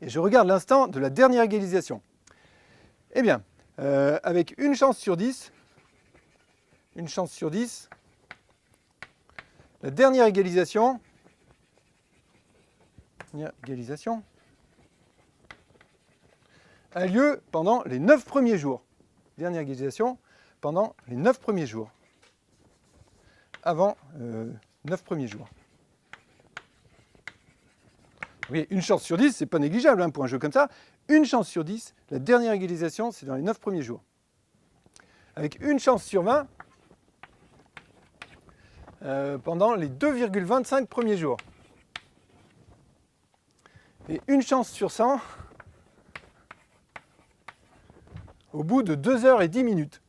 S1: Et je regarde l'instant de la dernière égalisation. Eh bien, avec une chance sur 10, la dernière égalisation a lieu pendant les 9 premiers jours. Dernière égalisation pendant les 9 premiers jours. Avant 9 premiers jours. Oui, une chance sur 10, c'est pas négligeable hein, pour un jeu comme ça. Une chance sur 10, la dernière égalisation, c'est dans les 9 premiers jours. Avec une chance sur 20, pendant les 2,25 premiers jours. Et une chance sur 100, au bout de 2 heures et 10 minutes.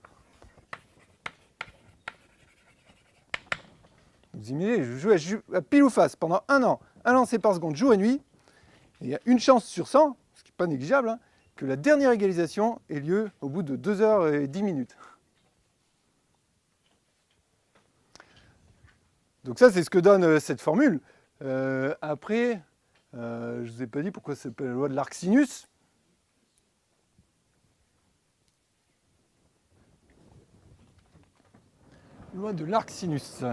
S1: Vous imaginez, je joue à pile ou face pendant 1 an, un lancer par seconde, jour et nuit. Et il y a une chance sur 100, ce qui n'est pas négligeable, hein, que la dernière égalisation ait lieu au bout de 2 heures et 10 minutes. Donc ça, c'est ce que donne cette formule. Après, je ne vous ai pas dit pourquoi ça s'appelle la loi de l'arc sinus. Loi de l'arc sinus.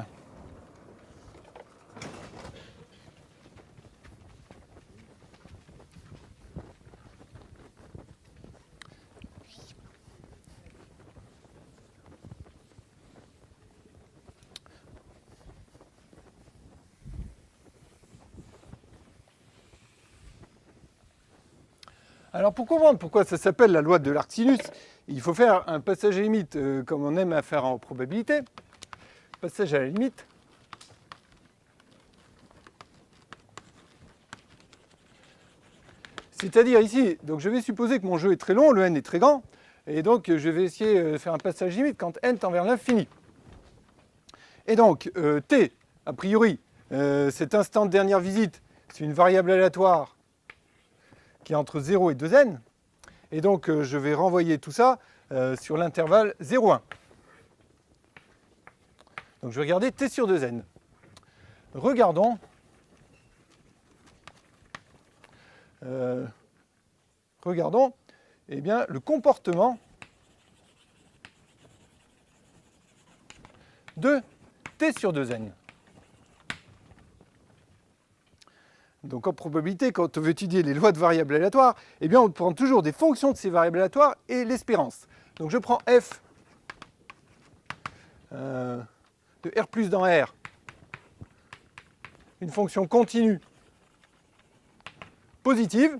S1: Alors pour comprendre pourquoi ça s'appelle la loi de l'arc sinus, il faut faire un passage à limite comme on aime à faire en probabilité. Passage à la limite. C'est-à-dire ici, donc je vais supposer que mon jeu est très long, le n est très grand, et donc je vais essayer de faire un passage limite quand n tend vers l'infini. Et donc t, a priori, cet instant de dernière visite, c'est une variable aléatoire qui est entre 0 et 2n, et donc je vais renvoyer tout ça sur l'intervalle 0,1. Donc je vais regarder t sur 2n. Regardons eh bien, le comportement de t sur 2n. Donc en probabilité, quand on veut étudier les lois de variables aléatoires, eh bien, on prend toujours des fonctions de ces variables aléatoires et l'espérance. Donc je prends f de R plus dans R, une fonction continue positive,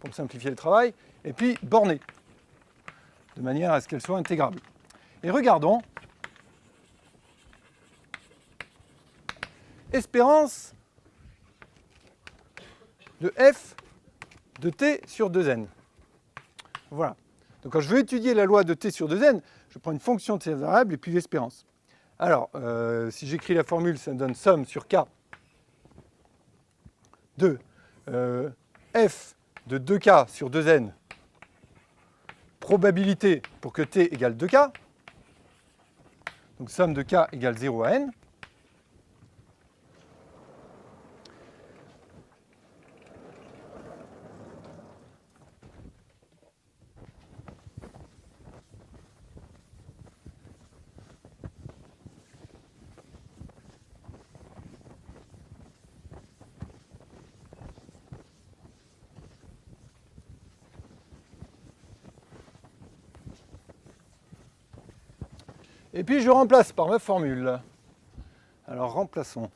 S1: pour simplifier le travail, et puis bornée, de manière à ce qu'elle soit intégrable. Et regardons, espérance de f de t sur 2n. Voilà. Donc quand je veux étudier la loi de t sur 2n, je prends une fonction de ces variables et puis l'espérance. Alors, si j'écris la formule, ça me donne somme sur k de f de 2k sur 2n, probabilité pour que t égale 2k, donc somme de k égale 0 à n. Et puis je remplace par ma formule. Alors remplaçons.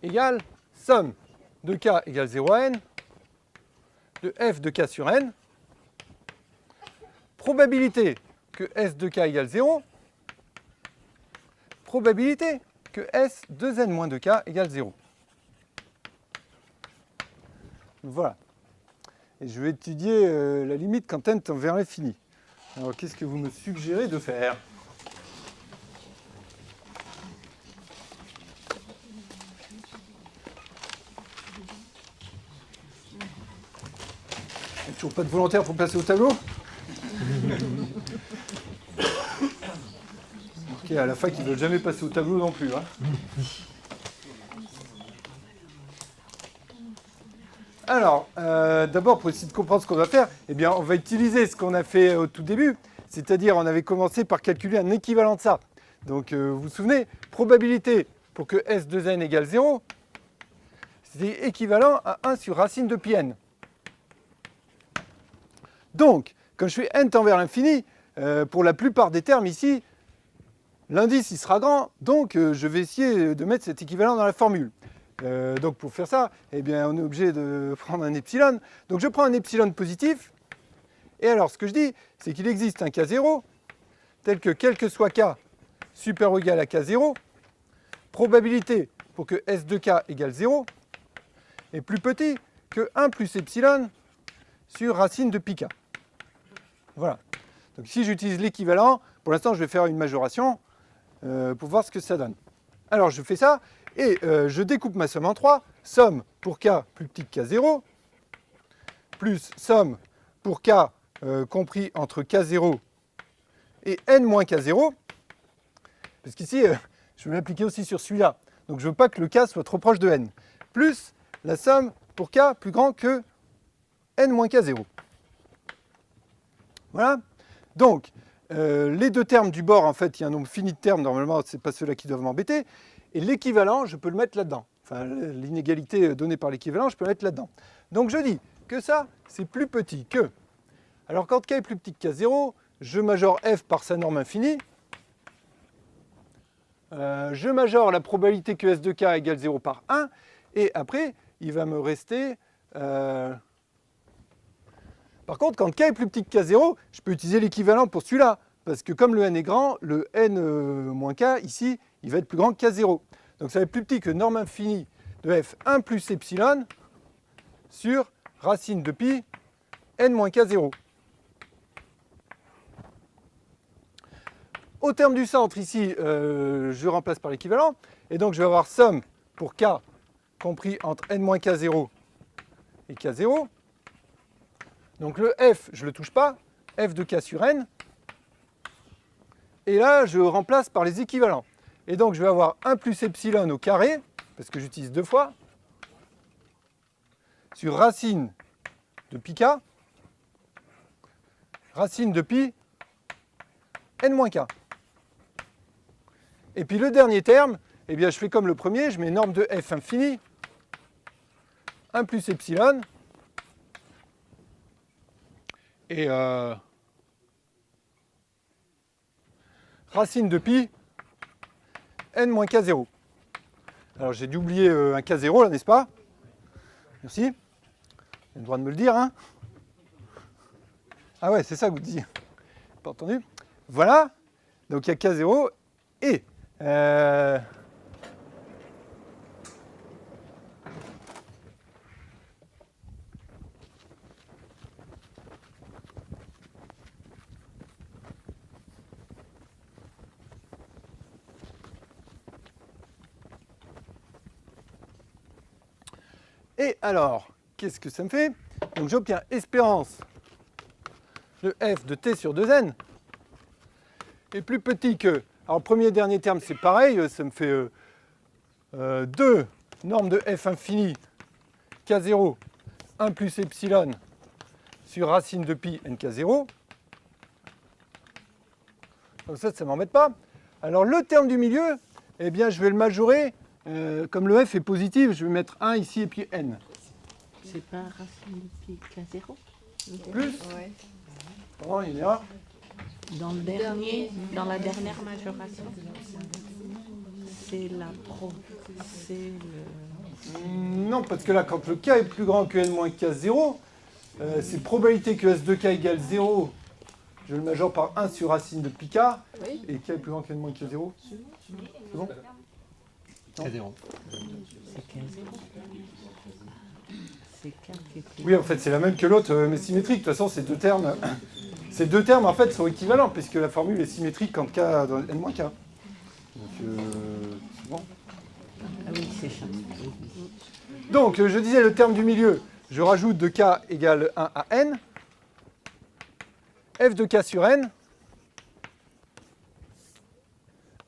S1: Égale somme de k égale 0 à n, de f de k sur n, probabilité que s de k égale 0, probabilité que s 2n moins 2k égale 0. Voilà. Et je vais étudier la limite quand n tend vers l'infini. Alors qu'est-ce que vous me suggérez de faire? Il n'y a toujours pas de volontaire pour passer au tableau? Ok, à la fac, ils ne veulent jamais passer au tableau non plus. Hein. Alors, d'abord, pour essayer de comprendre ce qu'on va faire, eh bien, on va utiliser ce qu'on a fait au tout début, c'est-à-dire on avait commencé par calculer un équivalent de ça. Donc, vous vous souvenez, probabilité pour que S2n égale 0, c'est équivalent à 1 sur racine de pi n. Donc, quand je fais n tend vers l'infini, pour la plupart des termes ici, l'indice il sera grand, donc je vais essayer de mettre cet équivalent dans la formule. Donc pour faire ça, eh bien, on est obligé de prendre un epsilon. Donc je prends un epsilon positif, et alors ce que je dis, c'est qu'il existe un k0, tel que quel que soit k supérieur ou égal à k0, probabilité pour que s de k égale 0 est plus petit que 1 plus epsilon sur racine de pi k. Voilà. Donc si j'utilise l'équivalent, pour l'instant je vais faire une majoration pour voir ce que ça donne. Alors je fais ça, et je découpe ma somme en 3, somme pour k plus petit que k0, plus somme pour k compris entre k0 et n moins k0, parce qu'ici, je vais l'appliquer aussi sur celui-là, donc je ne veux pas que le k soit trop proche de n, plus la somme pour k plus grand que n moins k0. Voilà. Donc, les deux termes du bord, en fait, il y a un nombre fini de termes, normalement, ce n'est pas ceux-là qui doivent m'embêter, et l'équivalent, je peux le mettre là-dedans. Enfin, l'inégalité donnée par l'équivalent, je peux le mettre là-dedans. Donc je dis que ça, c'est plus petit que... Alors quand k est plus petit que k0, je majore f par sa norme infinie. Je majore la probabilité que s de k égale 0 par 1. Et après, il va me rester... Par contre, quand k est plus petit que k0, je peux utiliser l'équivalent pour celui-là. Parce que comme le n est grand, le n moins k, ici, il va être plus grand que k0. Donc ça va être plus petit que norme infinie de f1 plus epsilon sur racine de pi n moins k0. Au terme du centre, ici, je remplace par l'équivalent. Et donc je vais avoir somme pour k compris entre n moins k0 et k0. Donc le f, je ne le touche pas, f de k sur n. Et là, je remplace par les équivalents. Et donc, je vais avoir 1 plus epsilon au carré, parce que j'utilise 2 fois, sur racine de pi k, racine de pi, n moins k. Et puis le dernier terme, eh bien, je fais comme le premier, je mets norme de f infini, 1 plus epsilon, et racine de pi, n moins k0. Alors j'ai dû oublier un k0 là, n'est-ce pas? Merci. Vous avez le droit de me le dire, hein? Ah ouais, c'est ça que vous disiez. Pas entendu? Voilà. Donc il y a k0 et... Et alors, qu'est-ce que ça me fait? Donc j'obtiens espérance de f de t sur 2n est plus petit que... Alors premier et dernier terme, c'est pareil, ça me fait 2 normes de f infini k0, 1 plus epsilon sur racine de pi nk0. Comme ça ne m'embête pas. Alors le terme du milieu, eh bien je vais le majorer. Comme le f est positif, je vais mettre 1 ici et puis n.
S2: C'est pas racine de pi k0?
S1: Plus.
S5: Ouais.
S1: Oh, il y a.
S2: Dans le dernier, dans la dernière majoration, c'est la pro. C'est le...
S1: Non, parce que là, quand le k est plus grand que n moins k0, c'est probabilité que s de k égale 0. Je le majore par 1 sur racine de pi k.
S5: Oui.
S1: Et k est plus grand que n moins k0. C'est bon?
S3: K0.
S2: C'est k0. C'est k qui est plus...
S1: Oui, en fait, c'est la même que l'autre, mais symétrique. De toute façon, ces deux termes, en fait, sont équivalents, puisque la formule est symétrique quand k dans n moins k. Donc, c'est bon.
S2: Ah oui, c'est ça.
S1: Donc, je disais le terme du milieu, je rajoute de k égale 1 à n, f de k sur n,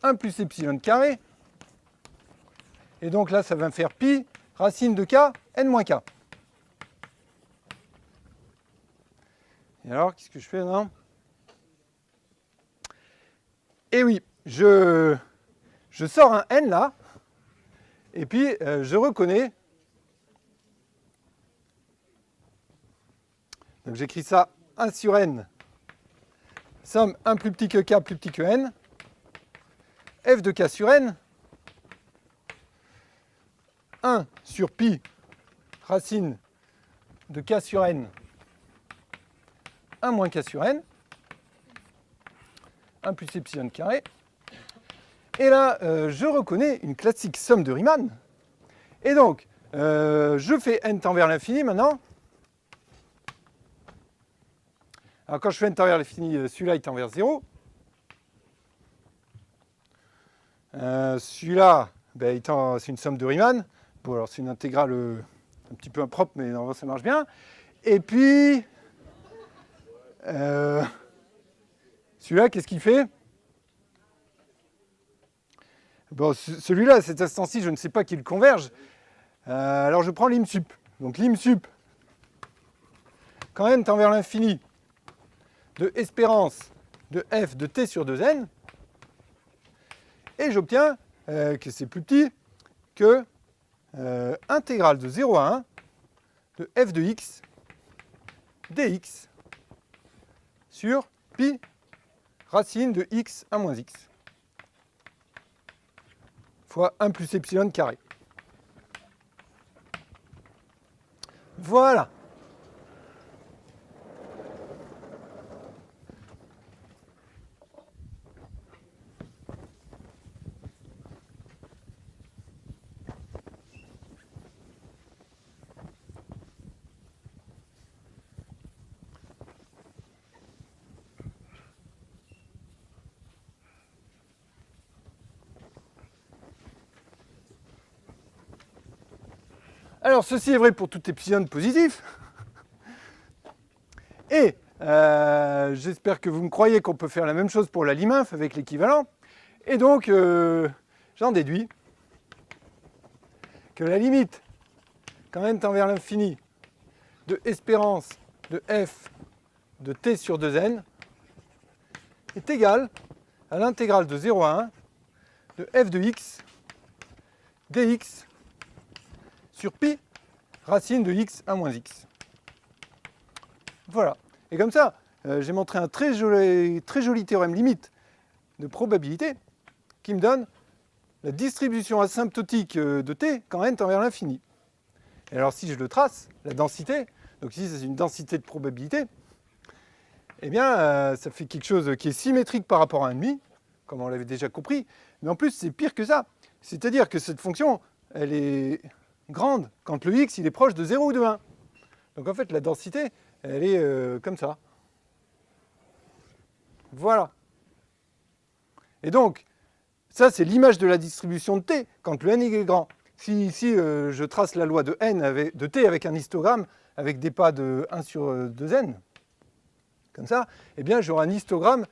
S1: 1 plus epsilon carré, et donc là, ça va me faire pi racine de k, n moins k. Et alors, qu'est-ce que je fais là? Eh oui, je sors un n là, et puis je reconnais. Donc j'écris ça 1 sur n, somme 1 plus petit que k plus petit que n, f de k sur n, 1 sur pi racine de k sur n, 1 moins k sur n, 1 plus epsilon carré. Et là, je reconnais une classique somme de Riemann. Et donc, je fais n tend vers l'infini maintenant. Alors quand je fais n tend vers l'infini, celui-là il tend vers 0. Celui-là, ben, c'est une somme de Riemann. Bon, alors c'est une intégrale un petit peu impropre, mais normalement ça marche bien. Et puis, celui-là, qu'est-ce qu'il fait? Bon, celui-là, à cet instant-ci, je ne sais pas qu'il converge. Alors je prends l'im sup. Donc l'im sup, quand n tend vers l'infini, de espérance de f de t sur 2n, et j'obtiens que c'est plus petit que intégrale de 0 à 1 de f de x dx sur pi racine de x 1 moins x fois 1 plus epsilon carré. Voilà. Alors, ceci est vrai pour tout epsilon positif. Et j'espère que vous me croyez qu'on peut faire la même chose pour la Lim-inf avec l'équivalent. Et donc, j'en déduis que la limite, quand n tend vers l'infini, de espérance de f de t sur 2n est égale à l'intégrale de 0 à 1 de f de x dx sur pi racine de x à moins x. Voilà. Et comme ça, j'ai montré un très joli théorème limite de probabilité qui me donne la distribution asymptotique de t quand n tend vers l'infini. Et alors si je le trace, la densité, donc ici c'est une densité de probabilité, eh bien ça fait quelque chose qui est symétrique par rapport à 1,5, comme on l'avait déjà compris, mais en plus c'est pire que ça. C'est-à-dire que cette fonction, elle est grande quand le x il est proche de 0 ou de 1. Donc en fait la densité, elle est comme ça. Voilà. Et donc, ça c'est l'image de la distribution de t quand le n est grand. Si ici je trace la loi de t avec un histogramme avec des pas de 1 sur 2n, comme ça, eh bien j'aurai un histogramme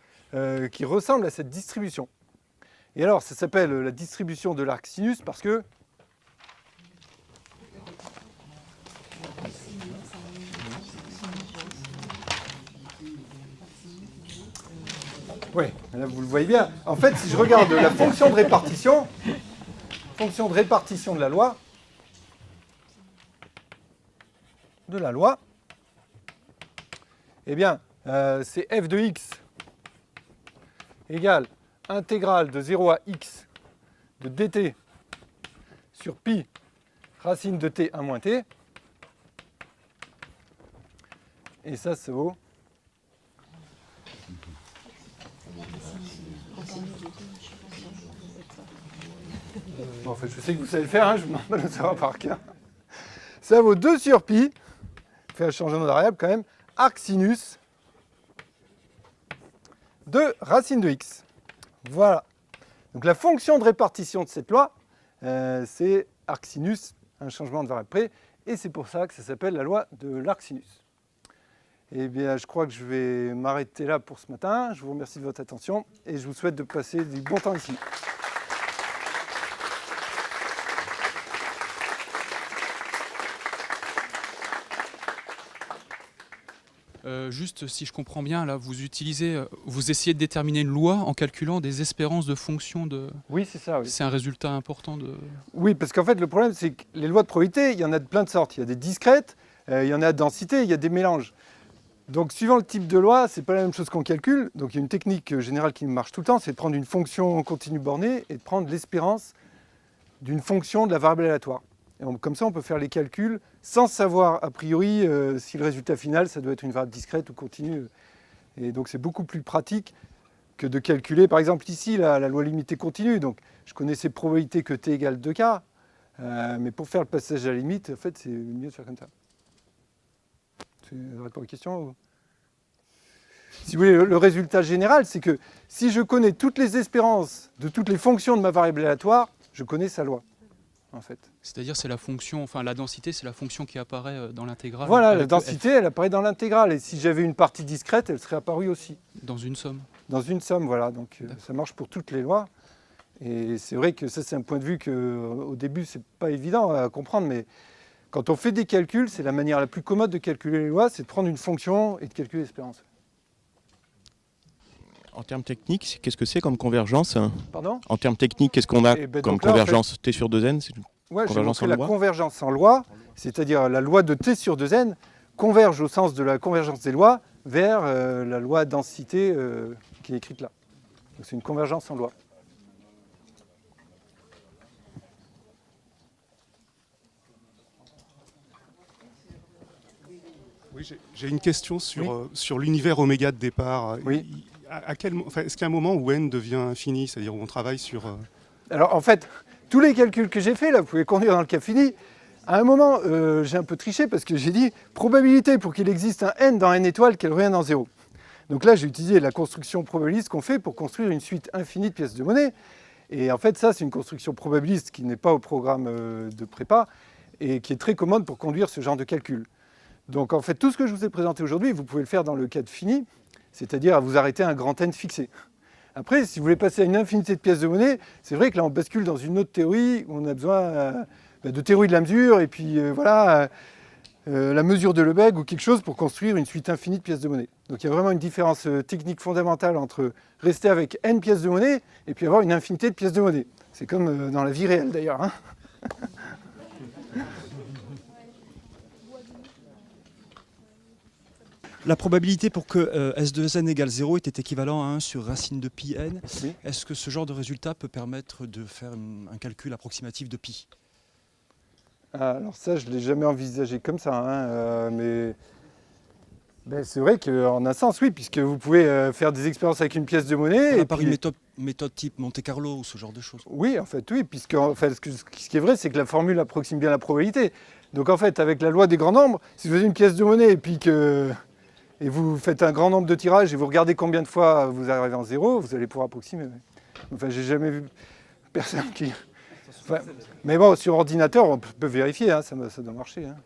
S1: qui ressemble à cette distribution. Et alors ça s'appelle la distribution de l'arc sinus parce que oui, là vous le voyez bien. En fait, si je regarde la fonction de répartition de la loi, eh bien, c'est f de x égale intégrale de 0 à x de dt sur pi racine de t à moins t. Et ça vaut... Bon, en fait, je sais que vous savez le faire, hein, je vous demande pas de le savoir par cœur. Ça vaut 2 sur pi, fait un changement de variable quand même, arc sinus de racine de x. Voilà. Donc la fonction de répartition de cette loi, c'est arc sinus, un changement de variable près, et c'est pour ça que ça s'appelle la loi de l'arc sinus. Eh bien, je crois que je vais m'arrêter là pour ce matin. Je vous remercie de votre attention et je vous souhaite de passer du bon temps ici.
S6: Juste, si je comprends bien, là, vous essayez de déterminer une loi en calculant des espérances de fonctions de...
S1: Oui, c'est ça. Oui.
S6: C'est un résultat important de...
S1: Oui, parce qu'en fait, le problème, c'est que les lois de probabilité, il y en a de plein de sortes. Il y a des discrètes, il y en a de densité, il y a des mélanges. Donc, suivant le type de loi, c'est pas la même chose qu'on calcule. Donc, il y a une technique générale qui marche tout le temps, c'est de prendre une fonction continue bornée et de prendre l'espérance d'une fonction de la variable aléatoire. Et comme ça, on peut faire les calculs sans savoir a priori si le résultat final, ça doit être une variable discrète ou continue. Et donc, c'est beaucoup plus pratique que de calculer, par exemple ici, la loi limitée continue. Donc, je connais ces probabilités que t égale 2k, mais pour faire le passage à la limite, en fait, c'est mieux de faire comme ça. Ça répond à la question ou... Si vous voulez, le résultat général, c'est que si je connais toutes les espérances de toutes les fonctions de ma variable aléatoire, je connais sa loi, en fait.
S6: C'est-à-dire, c'est la fonction, enfin la densité, c'est la fonction qui apparaît dans l'intégrale.
S1: Voilà, la densité, elle apparaît dans l'intégrale. Et si j'avais une partie discrète, elle serait apparue aussi.
S6: Dans une somme.
S1: Dans une somme, voilà. Donc ça marche pour toutes les lois. Et c'est vrai que ça, c'est un point de vue qu'au début, c'est pas évident à comprendre, mais quand on fait des calculs, c'est la manière la plus commode de calculer les lois, c'est de prendre une fonction et de calculer l'espérance.
S7: En termes techniques, qu'est-ce que c'est comme convergence?
S1: Pardon?
S7: En termes techniques, qu'est-ce qu'on a comme convergence?
S1: En fait,
S7: t sur 2n, c'est une convergence en loi?
S1: La convergence en loi, c'est-à-dire la loi de t sur 2n, converge au sens de la convergence des lois vers la loi densité qui est écrite là. Donc c'est une convergence en loi.
S8: Oui, j'ai une question sur l'univers oméga de départ.
S1: Oui.
S8: Est-ce qu'il y a un moment où n devient infini, c'est-à-dire où on travaille sur...
S1: Alors en fait, tous les calculs que j'ai faits, là, vous pouvez conduire dans le cas fini. À un moment, j'ai un peu triché parce que j'ai dit probabilité pour qu'il existe un n dans n étoiles qu'elle revienne en 0. Donc là, j'ai utilisé la construction probabiliste qu'on fait pour construire une suite infinie de pièces de monnaie. Et en fait, ça, c'est une construction probabiliste qui n'est pas au programme de prépa et qui est très commode pour conduire ce genre de calcul. Donc en fait, tout ce que je vous ai présenté aujourd'hui, vous pouvez le faire dans le cas de fini, c'est-à-dire à vous arrêter à un grand n fixé. Après, si vous voulez passer à une infinité de pièces de monnaie, c'est vrai que là, on bascule dans une autre théorie où on a besoin de théorie de la mesure et puis voilà, la mesure de Lebesgue ou quelque chose pour construire une suite infinie de pièces de monnaie. Donc il y a vraiment une différence technique fondamentale entre rester avec n pièces de monnaie et puis avoir une infinité de pièces de monnaie. C'est comme dans la vie réelle d'ailleurs. Hein.
S3: La probabilité pour que S2n égale 0 était équivalent à 1 sur racine de pi n. Oui. Est-ce que ce genre de résultat peut permettre de faire un calcul approximatif de pi?
S1: Alors ça, je ne l'ai jamais envisagé comme ça, hein, mais c'est vrai qu'en un sens, oui, puisque vous pouvez faire des expériences avec une pièce de monnaie.
S3: Et par une méthode type Monte Carlo ou ce genre de choses.
S1: Oui, en fait, oui, puisque en fait, ce qui est vrai, c'est que la formule approxime bien la probabilité. Donc en fait, avec la loi des grands nombres, si vous avez une pièce de monnaie et puis et vous faites un grand nombre de tirages et vous regardez combien de fois vous arrivez en 0, vous allez pouvoir approximer. Enfin, j'ai jamais vu personne qui... Enfin, mais bon, sur ordinateur, on peut vérifier, hein, ça doit marcher. Hein.